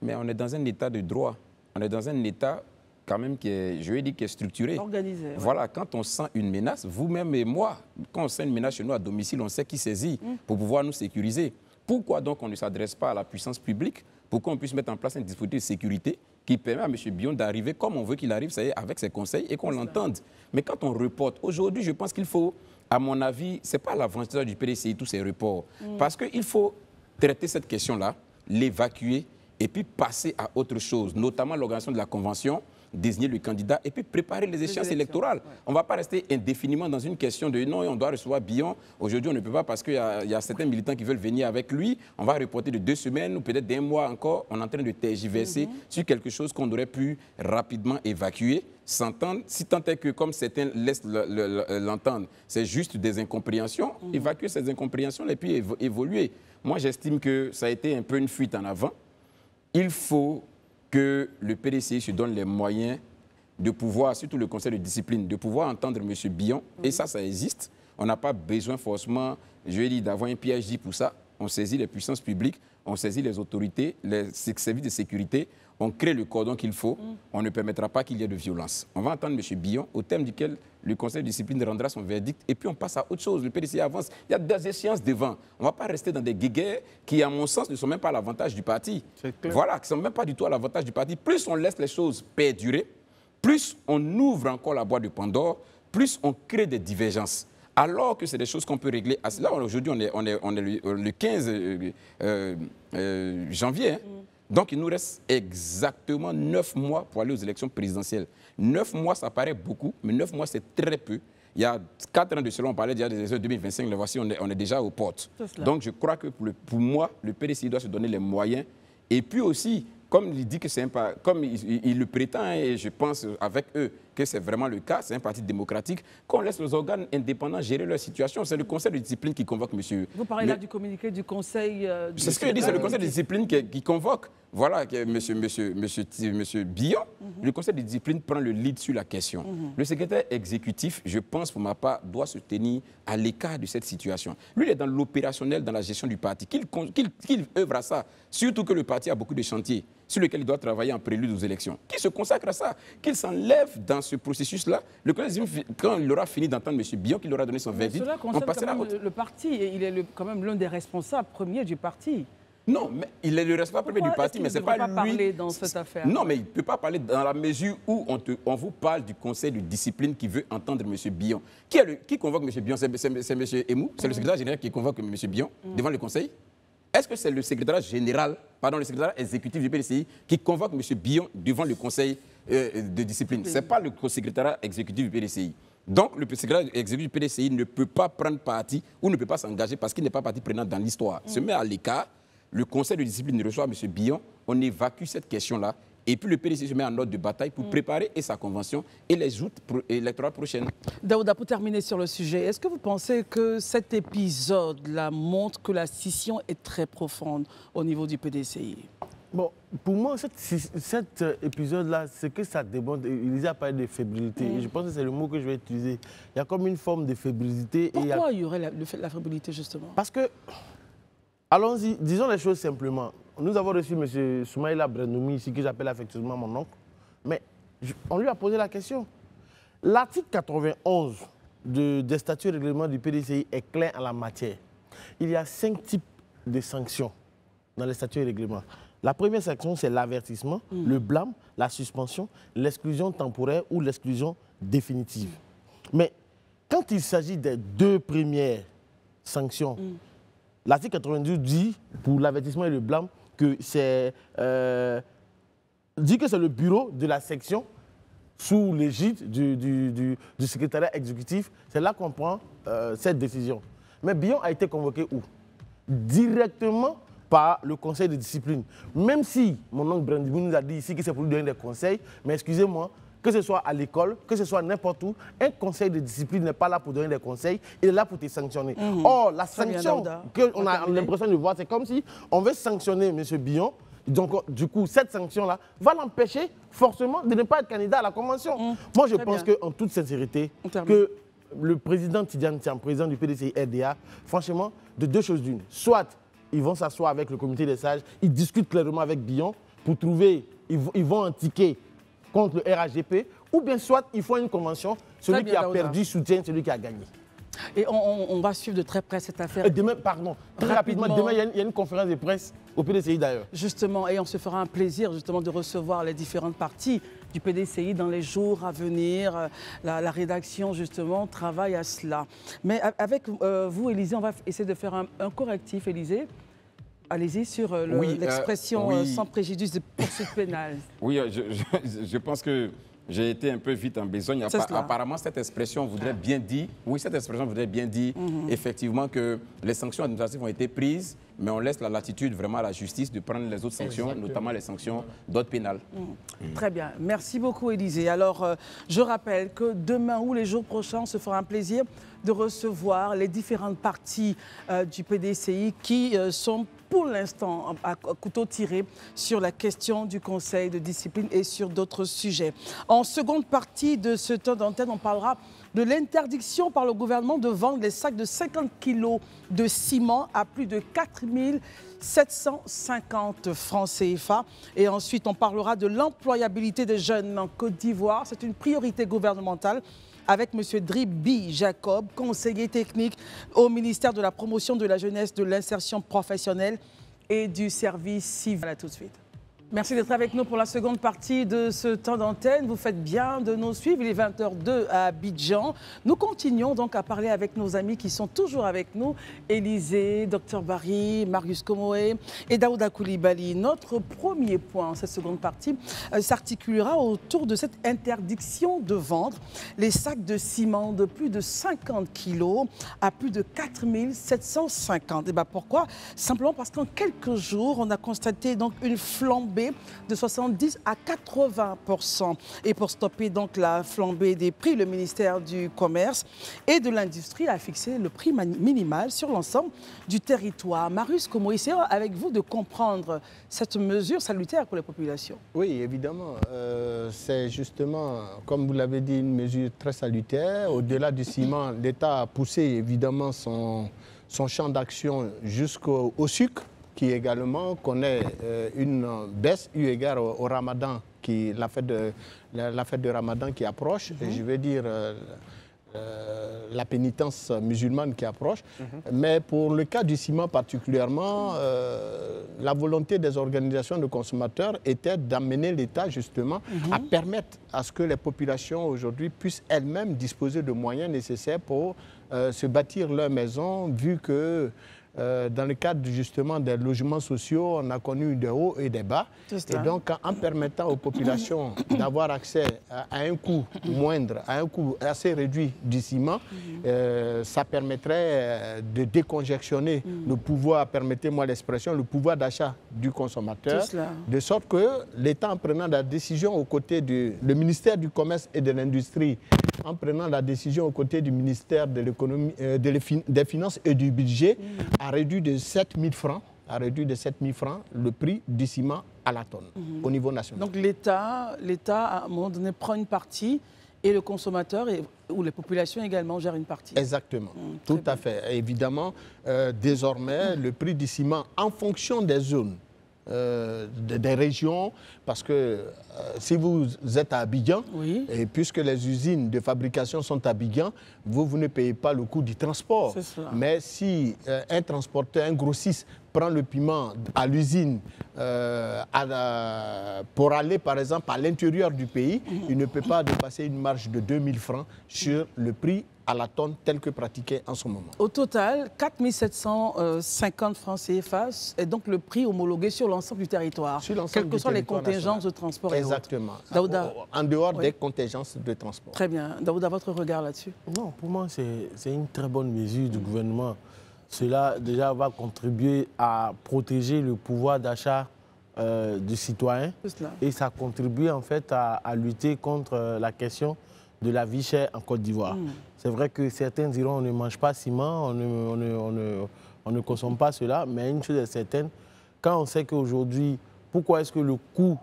mais on est dans un état de droit. On est dans un état quand même qui est, je vais dire, qui est structuré. Organisé. Voilà, quand on sent une menace, vous-même et moi, quand on sent une menace chez nous à domicile, on sait qui saisit pour pouvoir nous sécuriser. Pourquoi donc on ne s'adresse pas à la puissance publique pour qu'on puisse mettre en place un dispositif de sécurité qui permet à M. Billon d'arriver comme on veut qu'il arrive, c'est-à-dire avec ses conseils et qu'on l'entende. Mais quand on reporte, aujourd'hui, je pense qu'il faut, à mon avis, ce n'est pas l'avantage du PDCI, tous ces reports. Parce qu'il faut traiter cette question-là, l'évacuer et puis passer à autre chose, notamment l'organisation de la convention, désigner le candidat et puis préparer les échéances électorales. Ouais. On ne va pas rester indéfiniment dans une question de non, on doit recevoir Billon. Aujourd'hui, on ne peut pas parce qu'il y a certains militants qui veulent venir avec lui. On va reporter de 2 semaines ou peut-être d'1 mois encore. On est en train de tergiverser sur quelque chose qu'on aurait pu rapidement évacuer, s'entendre. Si tant est que, comme certains laissent l'entendre, c'est juste des incompréhensions, évacuer ces incompréhensions et puis évoluer. Moi, j'estime que ça a été un peu une fuite en avant. Il faut que le PDCI se donne les moyens de pouvoir, surtout le conseil de discipline, de pouvoir entendre M. Billon. Et ça existe. On n'a pas besoin forcément, je vais dire, d'avoir un PhD pour ça. On saisit les puissances publiques, on saisit les autorités, les services de sécurité, on crée le cordon qu'il faut. On ne permettra pas qu'il y ait de violence. On va entendre M. Billon, au terme duquel le conseil de discipline rendra son verdict, et puis on passe à autre chose. Le PDCI avance. Il y a des échéances devant. On ne va pas rester dans des guéguerres qui, à mon sens, ne sont même pas à l'avantage du parti. Voilà, qui ne sont même pas du tout à l'avantage du parti. Plus on laisse les choses perdurer, plus on ouvre encore la boîte de Pandore, plus on crée des divergences. Alors que c'est des choses qu'on peut régler. Là, aujourd'hui, on est le 15 janvier. Hein. Donc, il nous reste exactement 9 mois pour aller aux élections présidentielles. 9 mois, ça paraît beaucoup, mais 9 mois, c'est très peu. Il y a 4 ans de cela, on parlait déjà des élections 2025, là, voici, on est déjà aux portes. Donc, je crois que pour moi, le PDCI doit se donner les moyens. Et puis aussi, comme il dit que c'est comme il le prétend, et je pense avec eux, que c'est vraiment le cas, c'est un parti démocratique, qu'on laisse les organes indépendants gérer leur situation. C'est le conseil de discipline qui convoque monsieur. Vous parlez là du communiqué du conseil... c'est ce que je dis, c'est le conseil de discipline qui convoque. Voilà, monsieur Billon, le conseil de discipline prend le lead sur la question. Le secrétaire exécutif, je pense pour ma part, doit se tenir à l'écart de cette situation. Lui, il est dans l'opérationnel, dans la gestion du parti, qu'il œuvre à ça, surtout que le parti a beaucoup de chantiers sur lesquels il doit travailler en prélude aux élections. Qu'il se consacre à ça, qu'il s'enlève dans ce processus-là. Le conseil, quand il aura fini d'entendre M. Billon, qu'il aura donné son verdict, on passera à autre. Le parti, il est quand même l'un des responsables premiers du parti. Non, mais il est le responsable premier du parti, mais ce n'est pas lui. Il ne peut pas parler dans cette affaire. Non, mais il ne peut pas parler dans la mesure où on vous parle du conseil de discipline qui veut entendre M. Billon. Qui convoque M. Billon? C'est M. Emou? C'est le secrétaire général qui convoque M. Billon devant le conseil? Est-ce que c'est le secrétaire général, pardon, le secrétaire exécutif du PDCI qui convoque M. Billon devant le conseil de discipline? Ce n'est pas le secrétaire exécutif du PDCI. Donc, le secrétaire exécutif du PDCI ne peut pas prendre parti ou ne peut pas s'engager parce qu'il n'est pas partie prenante dans l'histoire. Se met à l'écart, le conseil de discipline reçoit M. Billon, on évacue cette question-là et puis le PDCI se met en ordre de bataille pour préparer sa convention et les joutes électorales prochaines. Daouda, pour terminer sur le sujet, est-ce que vous pensez que cet épisode-là montre que la scission est très profonde au niveau du PDCI? Bon, pour moi, cet épisode-là, c'est que ça démontre. Il a parlé de fébrilité. Et je pense que c'est le mot que je vais utiliser. Il y a comme une forme de fébrilité. Pourquoi il y aurait la fébrilité, justement? Parce que, allons-y, disons les choses simplement. Nous avons reçu M. Soumaïla Brenoumi, ici, que j'appelle affectueusement mon oncle. Mais on lui a posé la question. L'article 91 des statuts et règlements du PDCI est clair en la matière. Il y a 5 types de sanctions dans les statuts et règlements. La première sanction, c'est l'avertissement, le blâme, la suspension, l'exclusion temporaire ou l'exclusion définitive. Mais quand il s'agit des 2 premières sanctions, l'article 92 dit, pour l'avertissement et le blâme, que c'est le bureau de la section sous l'égide du secrétariat exécutif. C'est là qu'on prend cette décision. Mais Billon a été convoqué où? Directement par le conseil de discipline. Même si mon oncle Brandibou nous a dit ici que c'est pour lui donner des conseils, mais excusez-moi, que ce soit à l'école, que ce soit n'importe où, un conseil de discipline n'est pas là pour donner des conseils, il est là pour te sanctionner. Or, la sanction qu'on a l'impression de voir, c'est comme si on veut sanctionner M. Billon. Donc, du coup, cette sanction-là va l'empêcher forcément de ne pas être candidat à la convention. Moi, je pense qu'en toute sincérité, que le président Tidiane Thiam, président du PDCI RDA, franchement, de 2 choses d'une. Soit ils vont s'asseoir avec le comité des sages, ils discutent clairement avec Billon pour trouver, ils vont un ticket contre le RAGP, ou bien soit ils font une convention, celui qui a perdu soutient celui qui a gagné. Et on va suivre de très près cette affaire. Et demain, pardon, très rapidement, demain il y a une conférence de presse au PDCI d'ailleurs. Justement, et on se fera un plaisir justement de recevoir les différentes parties du PDCI dans les jours à venir. La rédaction justement travaille à cela. Mais avec vous, Élisée, on va essayer de faire un correctif, Élisée. Allez-y sur l'expression sans préjudice de poursuite pénale. Oui, je pense que j'ai été un peu vite en besogne. Apparemment, cette expression voudrait bien dire, effectivement que les sanctions administratives ont été prises, mais on laisse la latitude vraiment à la justice de prendre les autres sanctions, notamment les sanctions d'ordre pénal. Très bien. Merci beaucoup, Élisée. Alors, je rappelle que demain ou les jours prochains, on se fera un plaisir de recevoir les différentes parties du PDCI qui sont pour l'instant à couteau tiré sur la question du conseil de discipline et sur d'autres sujets. En seconde partie de ce temps d'antenne, on parlera de l'interdiction par le gouvernement de vendre les sacs de 50 kg de ciment à plus de 4 750 francs CFA. Et ensuite, on parlera de l'employabilité des jeunes en Côte d'Ivoire. C'est une priorité gouvernementale, avec M. Dribi Jacob, conseiller technique au ministère de la Promotion de la Jeunesse, de l'Insertion professionnelle et du service civil. À tout de suite. Merci d'être avec nous pour la seconde partie de ce temps d'antenne. Vous faites bien de nous suivre. Il est 20h02 à Abidjan. Nous continuons donc à parler avec nos amis qui sont toujours avec nous. Élisée, Dr Barry, Marius Komoé et Daouda Coulibaly. Notre premier point, cette seconde partie, s'articulera autour de cette interdiction de vendre les sacs de ciment de plus de 50 kilos à plus de 4 750. Et pourquoi? Simplement parce qu'en quelques jours, on a constaté donc une flambée flambé de 70 à 80%. Et pour stopper donc la flambée des prix, le ministère du Commerce et de l'Industrie a fixé le prix minimal sur l'ensemble du territoire. Marius Komo, essayons avec vous de comprendre cette mesure salutaire pour les populations. Oui, évidemment. C'est justement, comme vous l'avez dit, une mesure très salutaire. Au-delà du ciment, l'État a poussé évidemment son champ d'action jusqu'au sucre, qui également connaît une baisse eu égard au Ramadan, la fête de Ramadan qui approche. Et je veux dire la pénitence musulmane qui approche. Mais pour le cas du ciment particulièrement, la volonté des organisations de consommateurs était d'amener l'État justement à permettre à ce que les populations aujourd'hui puissent elles-mêmes disposer de moyens nécessaires pour se bâtir leur maison, vu que dans le cadre justement des logements sociaux, on a connu des hauts et des bas. Et donc, en permettant aux populations d'avoir accès à un coût moindre, à un coût assez réduit du ciment, ça permettrait de décongestionner le pouvoir, permettez-moi l'expression, le pouvoir d'achat du consommateur, de sorte que l'État, en prenant la décision aux côtés du ministère du Commerce et de l'Industrie, en prenant la décision aux côtés du ministère de l'Économie, des Finances et du Budget, a réduit de 7 000 francs, le prix du ciment à la tonne au niveau national. Donc l'État, à un moment donné, prend une partie et le consommateur ou les populations également gèrent une partie. Exactement, tout à fait. Évidemment, désormais, le prix du ciment en fonction des zones, des régions, parce que si vous êtes à Abidjan, et puisque les usines de fabrication sont à Abidjan, vous ne payez pas le coût du transport. Mais si un transporteur, un grossiste prend le piment à l'usine pour aller par exemple à l'intérieur du pays, il ne peut pas dépasser une marge de 2 000 francs sur le prix à la tonne tel que pratiqué en ce moment. Au total, 4 750 francs CFA est donc le prix homologué sur l'ensemble du territoire, quelles que soient les contingences de transport et autres. Exactement. Daouda. En dehors des contingences de transport. Très bien. Daouda, votre regard là-dessus? Non, pour moi, c'est une très bonne mesure du gouvernement. Cela, déjà, va contribuer à protéger le pouvoir d'achat du citoyen. Et ça contribue, en fait, à lutter contre la question de la vie chère en Côte d'Ivoire. C'est vrai que certains diront on ne mange pas ciment, on ne consomme pas cela, mais une chose est certaine, quand on sait qu'aujourd'hui, pourquoi est-ce que le coût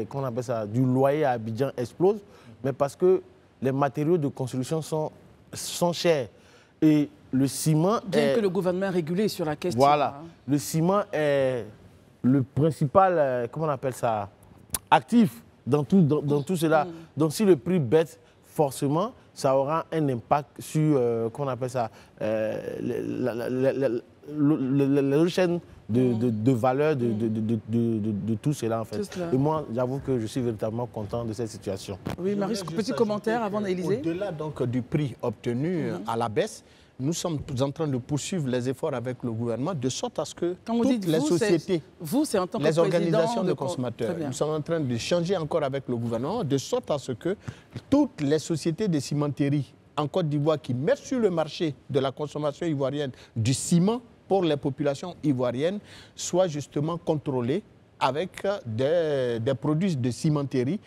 qu'on appelle ça, du loyer à Abidjan explose? Mais parce que les matériaux de construction sont chers. Et le ciment Bien que le gouvernement est régulé sur la question. Voilà. Le ciment est le principal, comment on appelle ça, actif dans tout cela. Donc si le prix baisse, forcément, ça aura un impact sur, comment on appelle ça, la chaîne de valeur de tout cela, en fait. Et moi, j'avoue que je suis véritablement content de cette situation. Oui, Marius, petit commentaire avant d'Élysée. Au-delà donc du prix obtenu à la baisse, nous sommes en train de poursuivre les efforts avec le gouvernement de sorte à ce que toutes les sociétés, les organisations de consommateurs, nous sommes en train de changer encore avec le gouvernement de sorte à ce que toutes les sociétés de cimenterie en Côte d'Ivoire qui mettent sur le marché de la consommation ivoirienne du ciment pour les populations ivoiriennes soient justement contrôlées avec des produits de cimenterie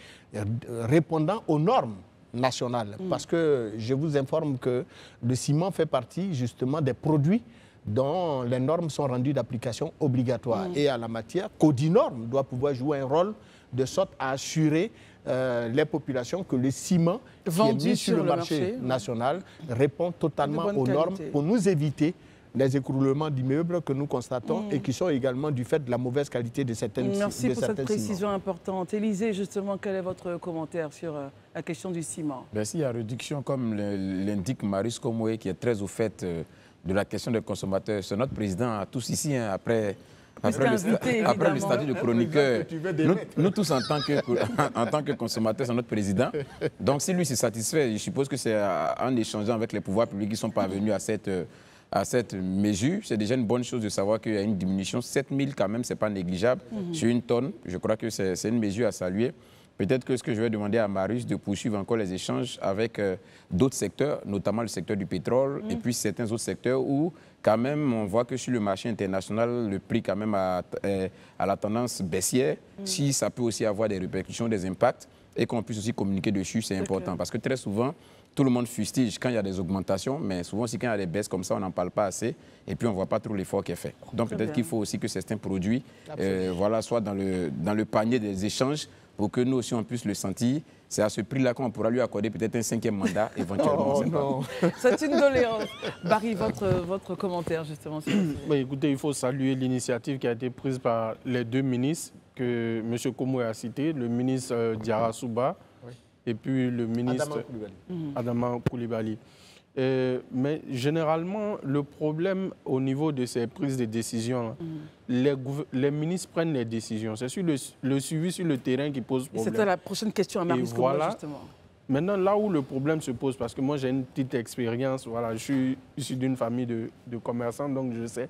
répondant aux normes nationales. Parce que je vous informe que le ciment fait partie justement des produits dont les normes sont rendues d'application obligatoire. Et à la matière, Codinorme doit pouvoir jouer un rôle de sorte à assurer les populations que le ciment qui est mis sur le marché national répond totalement aux normes pour nous éviter les écroulements d'immeubles que nous constatons et qui sont également du fait de la mauvaise qualité de certaines ciments. Merci pour cette précision importante. Élysée, justement, quel est votre commentaire sur la question du ciment? S'il y a réduction, comme l'indique Marius Komo, qui est très au fait de la question des consommateurs, c'est notre président à tous ici, hein, après le statut de chroniqueur. Nous tous, en tant que consommateurs, c'est notre président. Donc, si lui s'est satisfait, je suppose que c'est en échangeant avec les pouvoirs publics qui sont parvenus à cette mesure. C'est déjà une bonne chose de savoir qu'il y a une diminution. 7 000 quand même, ce n'est pas négligeable sur une tonne. Je crois que c'est une mesure à saluer. Peut-être que ce que je vais demander à Marius, de poursuivre encore les échanges avec d'autres secteurs, notamment le secteur du pétrole et puis certains autres secteurs où quand même on voit que sur le marché international, le prix quand même a la tendance baissière. Si ça peut aussi avoir des répercussions, des impacts et qu'on puisse aussi communiquer dessus, c'est important. Parce que très souvent, tout le monde fustige quand il y a des augmentations, mais souvent aussi quand il y a des baisses comme ça, on n'en parle pas assez et puis on ne voit pas trop l'effort qui est fait. Donc peut-être qu'il faut aussi que certains produits voilà, soient dans le panier des échanges pour que nous aussi on puisse le sentir. C'est à ce prix-là qu'on pourra lui accorder peut-être un 5e mandat éventuellement. Oh, non. C'est une doléance. Barry, votre commentaire justement. Écoutez, il faut saluer l'initiative qui a été prise par les deux ministres que M. Komoué a cité, le ministre Diarra Souba et puis le ministre Adama Coulibaly. Mais généralement, le problème au niveau de ces prises de décision, les ministres prennent les décisions. C'est sur le suivi sur le terrain qui pose problème. C'était la prochaine question à Marius Komoué, justement. Maintenant, là où le problème se pose, parce que moi j'ai une petite expérience, voilà, je suis issu d'une famille de commerçants, donc je sais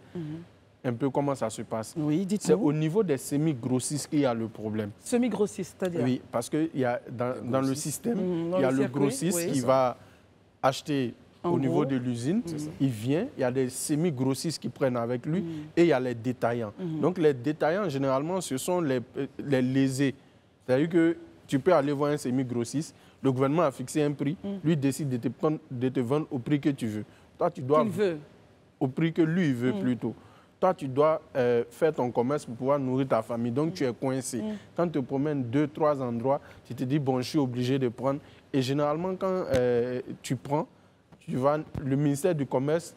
un peu comment ça se passe. Oui, dites-nous. C'est au niveau des semi-grossistes qu'il y a le problème. Semi-grossistes, c'est-à-dire? Oui, parce que dans le système, il y a le grossiste qui va acheter au niveau de l'usine, il vient, il y a des semi-grossistes qui prennent avec lui et il y a les détaillants. Donc les détaillants, généralement, ce sont les lésés. C'est-à-dire que tu peux aller voir un semi-grossiste, le gouvernement a fixé un prix, lui décide de te vendre au prix que tu veux. Toi, tu dois au prix que lui veut plutôt. Toi, tu dois faire ton commerce pour pouvoir nourrir ta famille. Donc, tu es coincé. Quand tu te promènes 2-3 endroits, tu te dis, bon, je suis obligé de prendre. Et généralement, quand tu prends, le ministère du Commerce,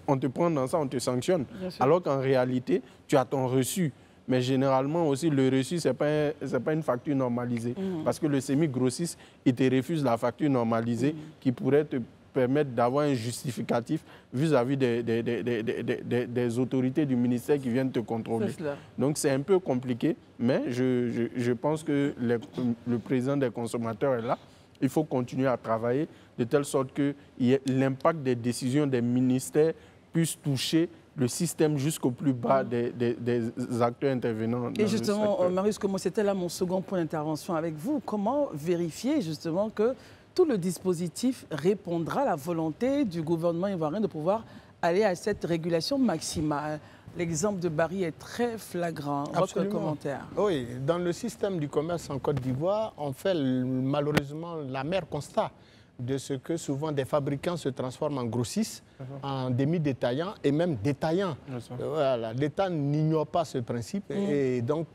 on te prend dans ça, on te sanctionne. Alors qu'en réalité, tu as ton reçu. Mais généralement aussi, le reçu, ce n'est pas une facture normalisée. Parce que le semi-grossiste, il te refuse la facture normalisée qui pourrait te permettre d'avoir un justificatif vis-à-vis des autorités du ministère qui viennent te contrôler. Donc c'est un peu compliqué, mais je pense que le président des consommateurs est là. Il faut continuer à travailler de telle sorte que l'impact des décisions des ministères puisse toucher le système jusqu'au plus bas des acteurs intervenants. Et justement, Marius, c'était là mon second point d'intervention avec vous. Comment vérifier justement que tout le dispositif répondra à la volonté du gouvernement ivoirien de pouvoir aller à cette régulation maximale? L'exemple de Barry est très flagrant. Absolument. Votre commentaire? Oui, dans le système du commerce en Côte d'Ivoire, on fait malheureusement l'amer constat de ce que souvent des fabricants se transforment en grossistes, en demi-détaillants et même détaillants. Voilà, l'État n'ignore pas ce principe et donc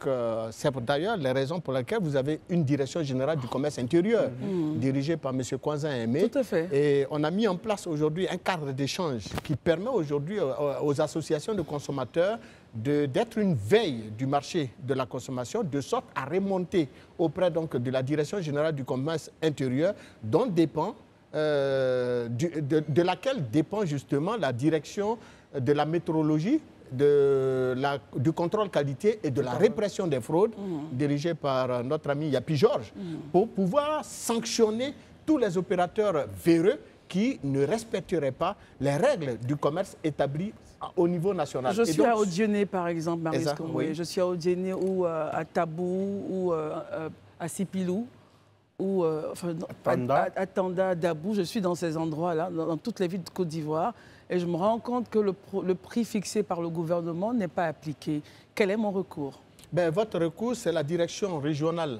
c'est d'ailleurs les raisons pour lesquelles vous avez une direction générale du commerce intérieur dirigée par M. Kwanzaa Aimé. Tout à fait. Et on a mis en place aujourd'hui un cadre d'échange qui permet aujourd'hui aux associations de consommateurs d'être une veille du marché de la consommation, de sorte à remonter auprès donc, de la Direction générale du commerce intérieur, dont dépend, de laquelle dépend justement la direction de la métrologie, du contrôle qualité et de la répression des fraudes, dirigée par notre ami Yapi Georges, pour pouvoir sanctionner tous les opérateurs véreux qui ne respecteraient pas les règles du commerce établies au niveau national. Je suis à Odiéné, par exemple, Marius Komoué. Je suis à Odiéné ou à Tabou ou à Sipilou ou à Tanda, Dabou. Je suis dans ces endroits-là, dans toutes les villes de Côte d'Ivoire. Et je me rends compte que le prix fixé par le gouvernement n'est pas appliqué. Quel est mon recours? Votre recours, c'est la direction régionale,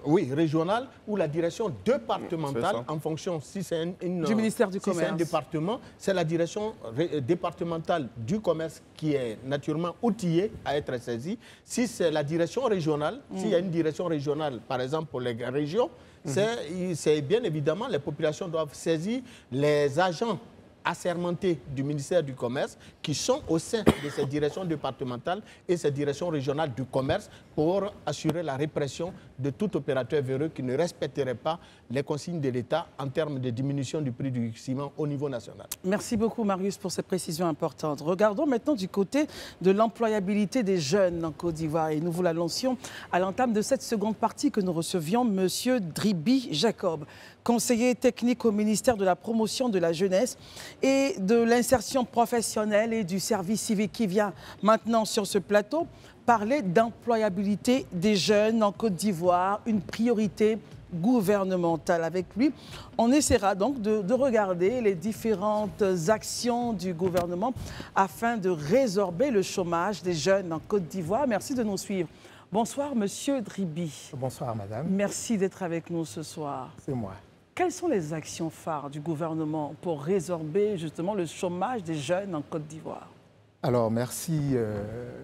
régionale ou la direction départementale en fonction, si c'est du ministère du Commerce. Si c'est un département, c'est la direction départementale du commerce qui est naturellement outillée à être saisie. Si c'est la direction régionale, s'il y a une direction régionale, par exemple pour les régions, c'est bien évidemment, les populations doivent saisir les agents assermentés du ministère du Commerce qui sont au sein de cette direction départementale et cette direction régionale du commerce pour assurer la répression de tout opérateur véreux qui ne respecterait pas les consignes de l'État en termes de diminution du prix du ciment au niveau national. Merci beaucoup Marius pour ces précisions importantes. Regardons maintenant du côté de l'employabilité des jeunes en Côte d'Ivoire et nous vous l'annoncions à l'entame de cette seconde partie que nous recevions M. Dribi Jacob, conseiller technique au ministère de la Promotion de la Jeunesse et de l'Insertion professionnelle et du service civique, qui vient maintenant sur ce plateau parler d'employabilité des jeunes en Côte d'Ivoire, une priorité gouvernementale. Avec lui, on essaiera donc de regarder les différentes actions du gouvernement afin de résorber le chômage des jeunes en Côte d'Ivoire. Merci de nous suivre. Bonsoir, Monsieur Dribi. Bonsoir, madame. Merci d'être avec nous ce soir. C'est moi. Quelles sont les actions phares du gouvernement pour résorber justement le chômage des jeunes en Côte d'Ivoire? Alors, merci.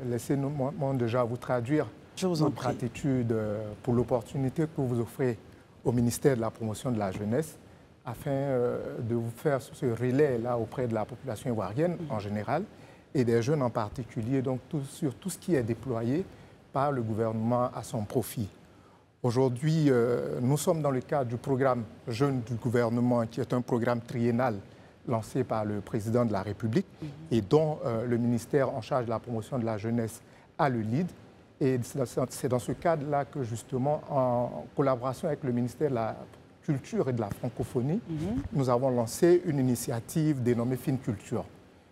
Laissez-moi déjà vous traduire notre gratitude pour l'opportunité que vous offrez au ministère de la Promotion de la Jeunesse afin de vous faire ce relais-là auprès de la population ivoirienne en général et des jeunes en particulier, donc sur tout ce qui est déployé par le gouvernement à son profit. Aujourd'hui, nous sommes dans le cadre du programme Jeunes du gouvernement, qui est un programme triennal lancé par le président de la République et dont le ministère en charge de la promotion de la jeunesse a le lead. Et c'est dans ce cadre-là que, justement, en collaboration avec le ministère de la Culture et de la Francophonie, nous avons lancé une initiative dénommée FinCulture.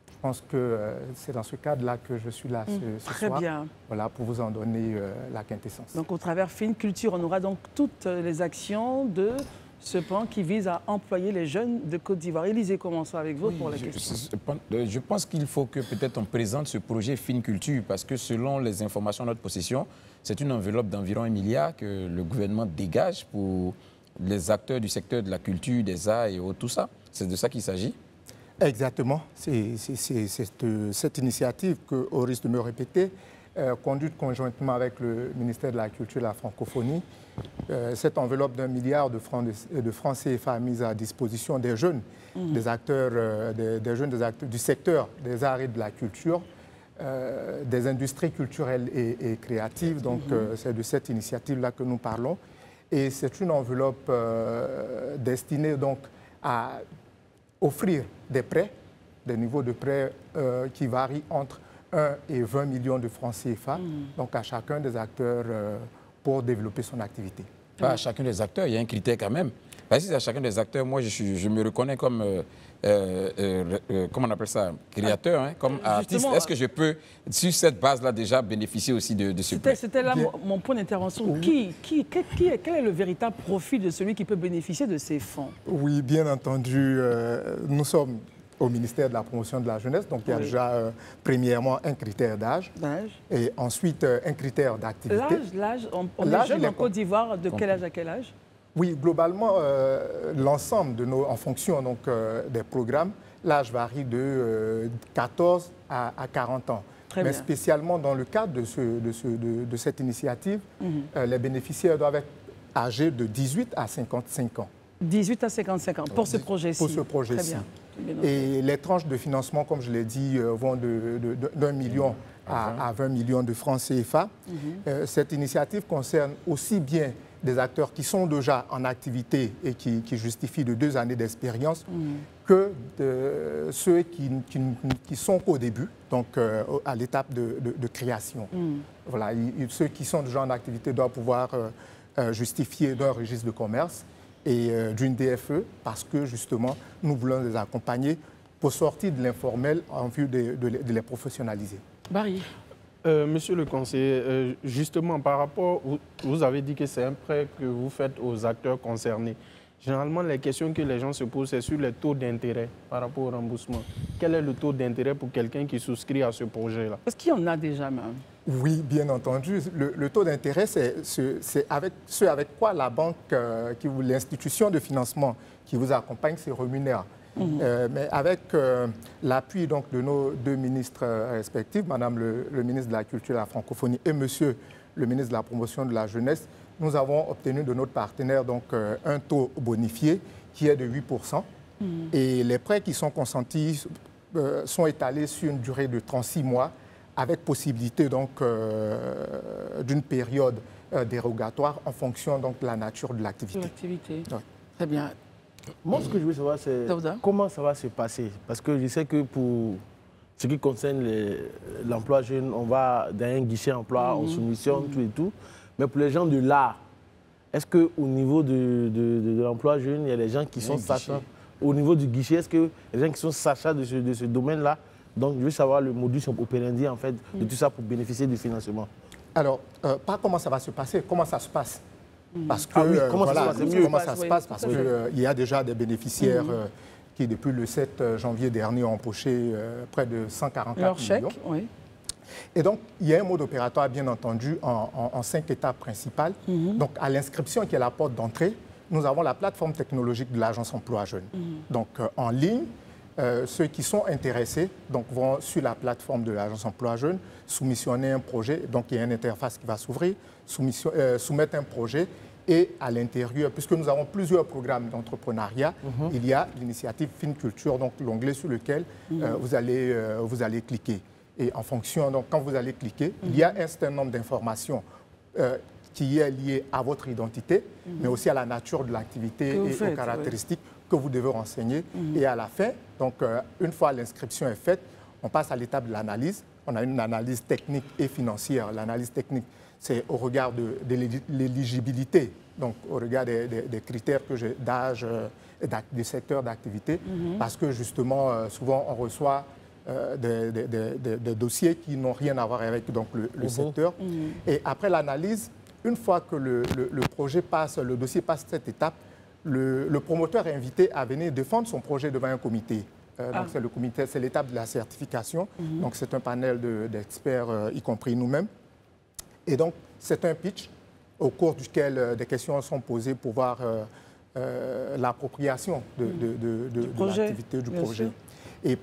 Je pense que c'est dans ce cadre-là que je suis là ce soir. Bien. Voilà, pour vous en donner la quintessence. Donc, au travers FinCulture, on aura donc toutes les actions de ce plan qui vise à employer les jeunes de Côte d'Ivoire. Élisée, commençons avec vous pour la question. Je pense qu'il faut que peut-être on présente ce projet FinCulture parce que selon les informations de notre possession, c'est une enveloppe d'environ 1 milliard que le gouvernement dégage pour les acteurs du secteur de la culture, des arts et tout ça. C'est de ça qu'il s'agit? Exactement. C'est cette initiative que, au risque de me répéter, conduite conjointement avec le ministère de la Culture et de la Francophonie. Cette enveloppe d'1 milliard de francs CFA mise à disposition des jeunes, des acteurs, des jeunes des acteurs du secteur des arts et de la culture, des industries culturelles et créatives. Donc, c'est de cette initiative-là que nous parlons. Et c'est une enveloppe destinée donc à offrir des prêts, des niveaux de prêts qui varient entre 1 et 20 millions de francs CFA, donc à chacun des acteurs pour développer son activité. Pas à chacun des acteurs, il y a un critère quand même. Parce que c'est à chacun des acteurs, moi je me reconnais comme, comment on appelle ça, créateur, hein, comme artiste. Est-ce que je peux, sur cette base-là, déjà bénéficier aussi de ce prêt? C'était là mon point d'intervention. Quel est le véritable profil de celui qui peut bénéficier de ces fonds? Oui, bien entendu, nous sommes au ministère de la Promotion de la Jeunesse. Donc, il y a déjà, premièrement, un critère d'âge. Et ensuite, un critère d'activité. L'âge, on est jeune en Côte d'Ivoire, de quel âge à quel âge? Oui, globalement, l'ensemble de nos, en fonction donc, des programmes, l'âge varie de 14 à 40 ans. Mais spécialement dans le cadre de cette initiative, les bénéficiaires doivent être âgés de 18 à 55 ans. 18 à 55 ans, pour ce projet-ci. Pour ce projet-ci. Et les tranches de financement, comme je l'ai dit, vont d'1 million à 20 millions de francs CFA. Cette initiative concerne aussi bien des acteurs qui sont déjà en activité et qui justifient de 2 années d'expérience que de ceux qui sont au début, donc à l'étape de création. Voilà, ceux qui sont déjà en activité doivent pouvoir justifier d'un registre de commerce et d'une DFE, parce que justement, nous voulons les accompagner pour sortir de l'informel en vue de les professionnaliser. Barry. Monsieur le conseiller, justement, par rapport, vous avez dit que c'est un prêt que vous faites aux acteurs concernés. Généralement, les questions que les gens se posent, c'est sur les taux d'intérêt par rapport au remboursement. Quel est le taux d'intérêt pour quelqu'un qui souscrit à ce projet-là? Est-ce qu'il y en a déjà même? Oui, bien entendu. Le taux d'intérêt, c'est avec quoi la banque, l'institution de financement qui vous accompagne, se rémunère. Mais avec l'appui donc de nos 2 ministres respectifs, Madame le ministre de la Culture et de la Francophonie et Monsieur le ministre de la Promotion de la Jeunesse, nous avons obtenu de notre partenaire donc, un taux bonifié qui est de 8%. Et les prêts qui sont consentis sont étalés sur une durée de 36 mois avec possibilité donc d'une période dérogatoire en fonction donc, de la nature de l'activité. Très bien. Moi, ce que je veux savoir, c'est comment ça va se passer. Parce que je sais que pour ce qui concerne l'emploi jeune, on va dans un guichet emploi, on soumissionne, tout et tout. Mais pour les gens de l'art, est-ce qu'au niveau de l'emploi jeune, il y a des gens qui sont sachants? Au niveau du guichet, est-ce qu'il y a des gens qui sont sachants de ce domaine-là? Donc, je veux savoir le modus operandi, en fait, de tout ça pour bénéficier du financement. Alors, pas comment ça va se passer, comment ça se passe. Parce que, comment ça se passe, parce qu'il y a déjà des bénéficiaires qui, depuis le 7 janvier dernier, ont empoché près de 144 leur millions. chèque, oui. Et donc, il y a un mode opératoire, bien entendu, en 5 étapes principales. Donc, à l'inscription, qui est la porte d'entrée, nous avons la plateforme technologique de l'Agence Emploi Jeune. Donc, en ligne, ceux qui sont intéressés vont sur la plateforme de l'Agence Emploi Jeune, soumissionner un projet. Donc, il y a une interface qui va s'ouvrir, soumettre un projet. Et à l'intérieur, puisque nous avons plusieurs programmes d'entrepreneuriat, il y a l'initiative FinCulture, donc l'onglet sur lequel vous allez cliquer. Et en fonction, donc, quand vous allez cliquer, il y a un certain nombre d'informations qui est lié à votre identité, mais aussi à la nature de l'activité et aux caractéristiques que vous devez renseigner. Et à la fin, donc, une fois l'inscription est faite, on passe à l'étape de l'analyse. On a une analyse technique et financière. L'analyse technique, c'est au regard de l'éligibilité, donc au regard des critères d'âge, du secteur d'activité, parce que justement, souvent, on reçoit des dossiers qui n'ont rien à voir avec donc, le secteur. Et après l'analyse, une fois que le projet passe, le dossier passe cette étape, le promoteur est invité à venir défendre son projet devant un comité. Donc c'est le comité, c'est l'étape de la certification. Donc c'est un panel d'experts, y compris nous-mêmes. Et donc c'est un pitch au cours duquel des questions sont posées pour voir l'appropriation de l'activité, du projet. Et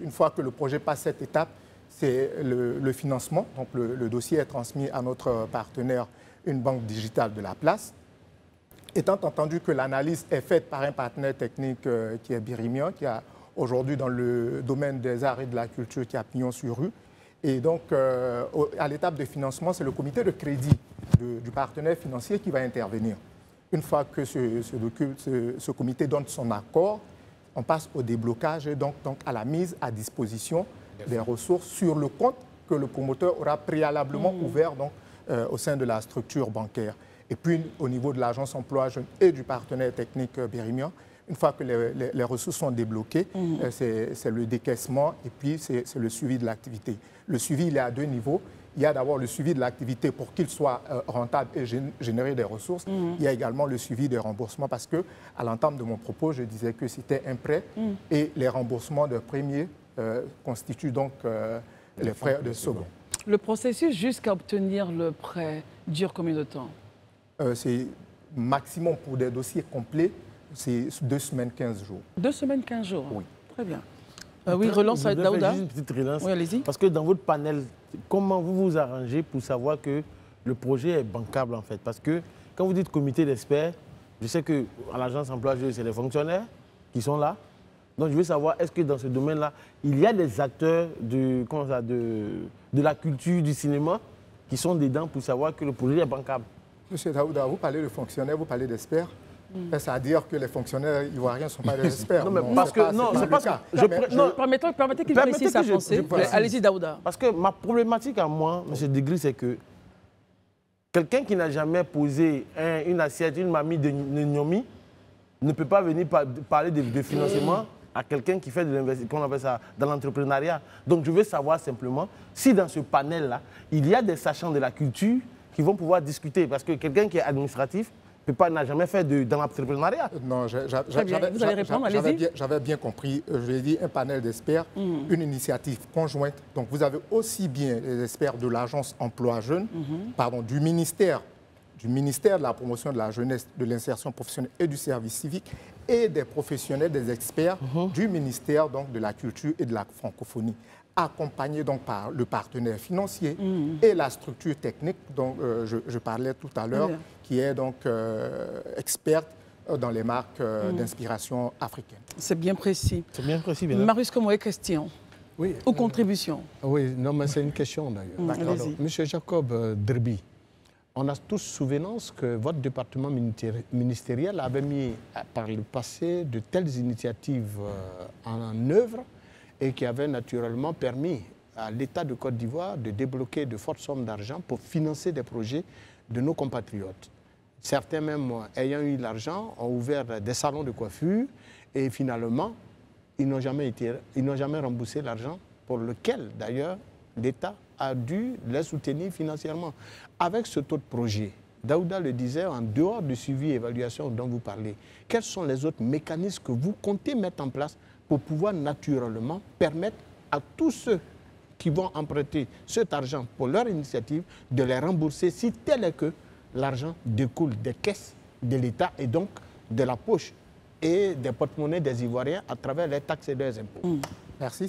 une fois que le projet passe cette étape, c'est le financement. Donc le dossier est transmis à notre partenaire, une banque digitale de la place. Étant entendu que l'analyse est faite par un partenaire technique qui est Birimian, qui a aujourd'hui dans le domaine des arts et de la culture qui a pignon sur rue. Et donc, à l'étape de financement, c'est le comité de crédit du partenaire financier qui va intervenir. Une fois que ce comité donne son accord, on passe au déblocage et donc à la mise à disposition des ressources sur le compte que le promoteur aura préalablement ouvert donc, au sein de la structure bancaire. Et puis, au niveau de l'Agence Emploi Jeune et du partenaire technique Birimian, une fois que les ressources sont débloquées, c'est le décaissement et puis c'est le suivi de l'activité. Le suivi, il est à deux niveaux. Il y a d'abord le suivi de l'activité pour qu'il soit rentable et générer des ressources. Il y a également le suivi des remboursements parce qu'à l'entame de mon propos, je disais que c'était un prêt et les remboursements de premier constituent donc les frais de second. Le processus jusqu'à obtenir le prêt dure combien de temps? C'est maximum pour des dossiers complets, c'est 2 semaines, 15 jours. 2 semaines, 15 jours? Oui. Très bien. Oui, relance à Daouda. Juste une petite relance. Oui, allez-y. Parce que dans votre panel, comment vous vous arrangez pour savoir que le projet est bancable en fait? Parce que quand vous dites comité d'experts, je sais qu'à l'agence emploi jeune, c'est les fonctionnaires qui sont là. Donc je veux savoir, est-ce que dans ce domaine-là, il y a des acteurs de la culture, du cinéma qui sont dedans pour savoir que le projet est bancable? Monsieur Daouda, vous parlez de fonctionnaires, vous parlez d'experts. C'est-à-dire que les fonctionnaires ivoiriens ne sont pas des experts. Non, mais parce que non, c'est pas ça. Permettez qu'il précise sa pensée. Allez-y, Daouda. Parce que ma problématique à moi, M. Degri, c'est que quelqu'un qui n'a jamais posé une assiette, une mamie de Nyomi, ne peut pas venir parler de financement à quelqu'un qui fait de l'investissement, qu'on appelle ça, dans l'entrepreneuriat. Donc je veux savoir simplement si dans ce panel-là, il y a des sachants de la culture qui vont pouvoir discuter. Parce que quelqu'un qui est administratif n'a jamais fait dans l'entrepreneuriat. Non, j'avais bien compris. Je l'ai dit, un panel d'experts, une initiative conjointe. Donc vous avez aussi bien les experts de l'Agence Emploi Jeune, du ministère de la promotion de la jeunesse, de l'insertion professionnelle et du service civique, et des professionnels, des experts du ministère donc, de la culture et de la francophonie, accompagnés donc par le partenaire financier et la structure technique dont je parlais tout à l'heure, qui est donc experte dans les marques d'inspiration africaine. C'est bien précis. C'est bien précis. Bien Marius Komoé, question ou contribution? Oui, non, mais c'est une question d'ailleurs. Monsieur Jacob Derby, on a tous souvenance que votre département ministériel avait mis par le passé de telles initiatives en œuvre et qui avaient naturellement permis à l'État de Côte d'Ivoire de débloquer de fortes sommes d'argent pour financer des projets de nos compatriotes. certains même ayant eu l'argent ont ouvert des salons de coiffure et finalement, ils n'ont jamais remboursé l'argent pour lequel d'ailleurs l'État a dû les soutenir financièrement. Avec ce taux de projet, Daouda le disait, en dehors du suivi et évaluation dont vous parlez, quels sont les autres mécanismes que vous comptez mettre en place pour pouvoir naturellement permettre à tous ceux qui vont emprunter cet argent pour leur initiative de les rembourser si tel est que l'argent découle des caisses de l'État et donc de la poche et des porte-monnaies des Ivoiriens à travers les taxes et leurs impôts. Merci,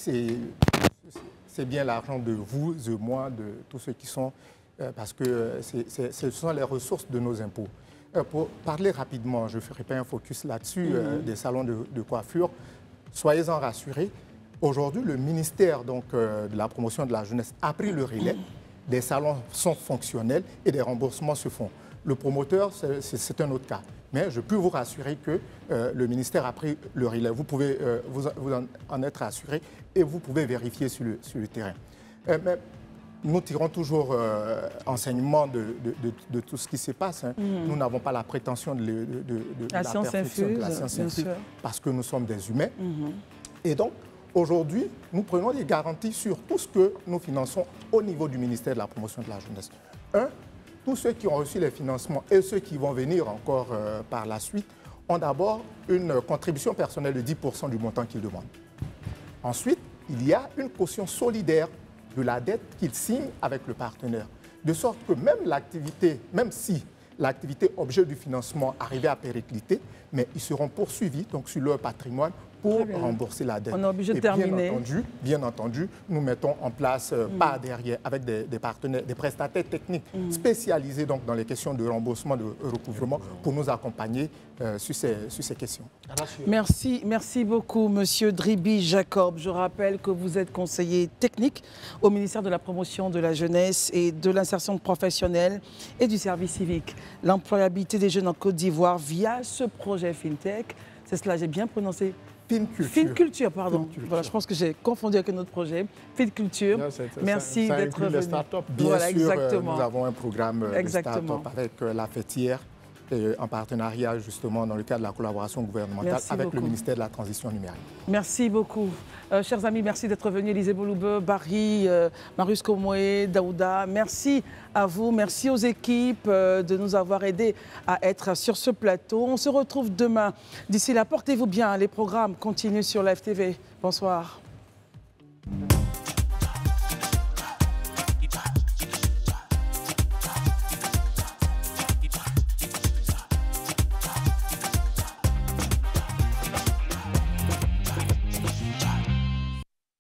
c'est bien l'argent de vous, de moi, de tous ceux qui sont, parce que ce sont les ressources de nos impôts. Pour parler rapidement, je ne ferai pas un focus là-dessus, des salons de coiffure, soyez-en rassurés. Aujourd'hui, le ministère de la promotion de la jeunesse a pris le relais. Des salons sont fonctionnels et des remboursements se font. Le promoteur, c'est un autre cas. Mais je peux vous rassurer que le ministère a pris le relais. Vous pouvez vous en être rassuré et vous pouvez vérifier sur le terrain. Mais nous tirons toujours enseignement de tout ce qui se passe. Hein. Nous n'avons pas la prétention de la science perfection infuse, de la science bien infuse sûr. parce que nous sommes des humains. Et donc, aujourd'hui, nous prenons des garanties sur tout ce que nous finançons au niveau du ministère de la promotion de la jeunesse. Tous ceux qui ont reçu les financements et ceux qui vont venir encore par la suite ont d'abord une contribution personnelle de 10% du montant qu'ils demandent. Ensuite, il y a une caution solidaire de la dette qu'ils signent avec le partenaire. De sorte que même si l'activité objet du financement arrivait à péricliter, mais ils seront poursuivis donc, sur leur patrimoine pour rembourser la dette. On est obligé de terminer. Bien entendu, nous mettons en place par derrière avec des partenaires, des prestataires techniques spécialisés donc, dans les questions de remboursement, de recouvrement pour nous accompagner sur ces questions. Merci beaucoup, Monsieur Dribi Jacob. Je rappelle que vous êtes conseiller technique au ministère de la Promotion de la Jeunesse et de l'Insertion professionnelle et du Service civique. L'employabilité des jeunes en Côte d'Ivoire via ce projet FinTech, c'est cela, j'ai bien prononcé. Finculture, pardon. Finculture. Voilà, je pense que j'ai confondu avec un autre projet. Finculture. Merci d'être venu. Les startups. Bien sûr, exactement. Nous avons un programme de startup avec la fêtière en partenariat justement dans le cadre de la collaboration gouvernementale avec le ministère de la Transition numérique. Merci beaucoup. Chers amis, merci d'être venus. Élisée Boloube, Barry, Marius Komoé, Daouda. Merci à vous, merci aux équipes de nous avoir aidés à être sur ce plateau. On se retrouve demain. D'ici là, portez-vous bien. Les programmes continuent sur la FTV. Bonsoir.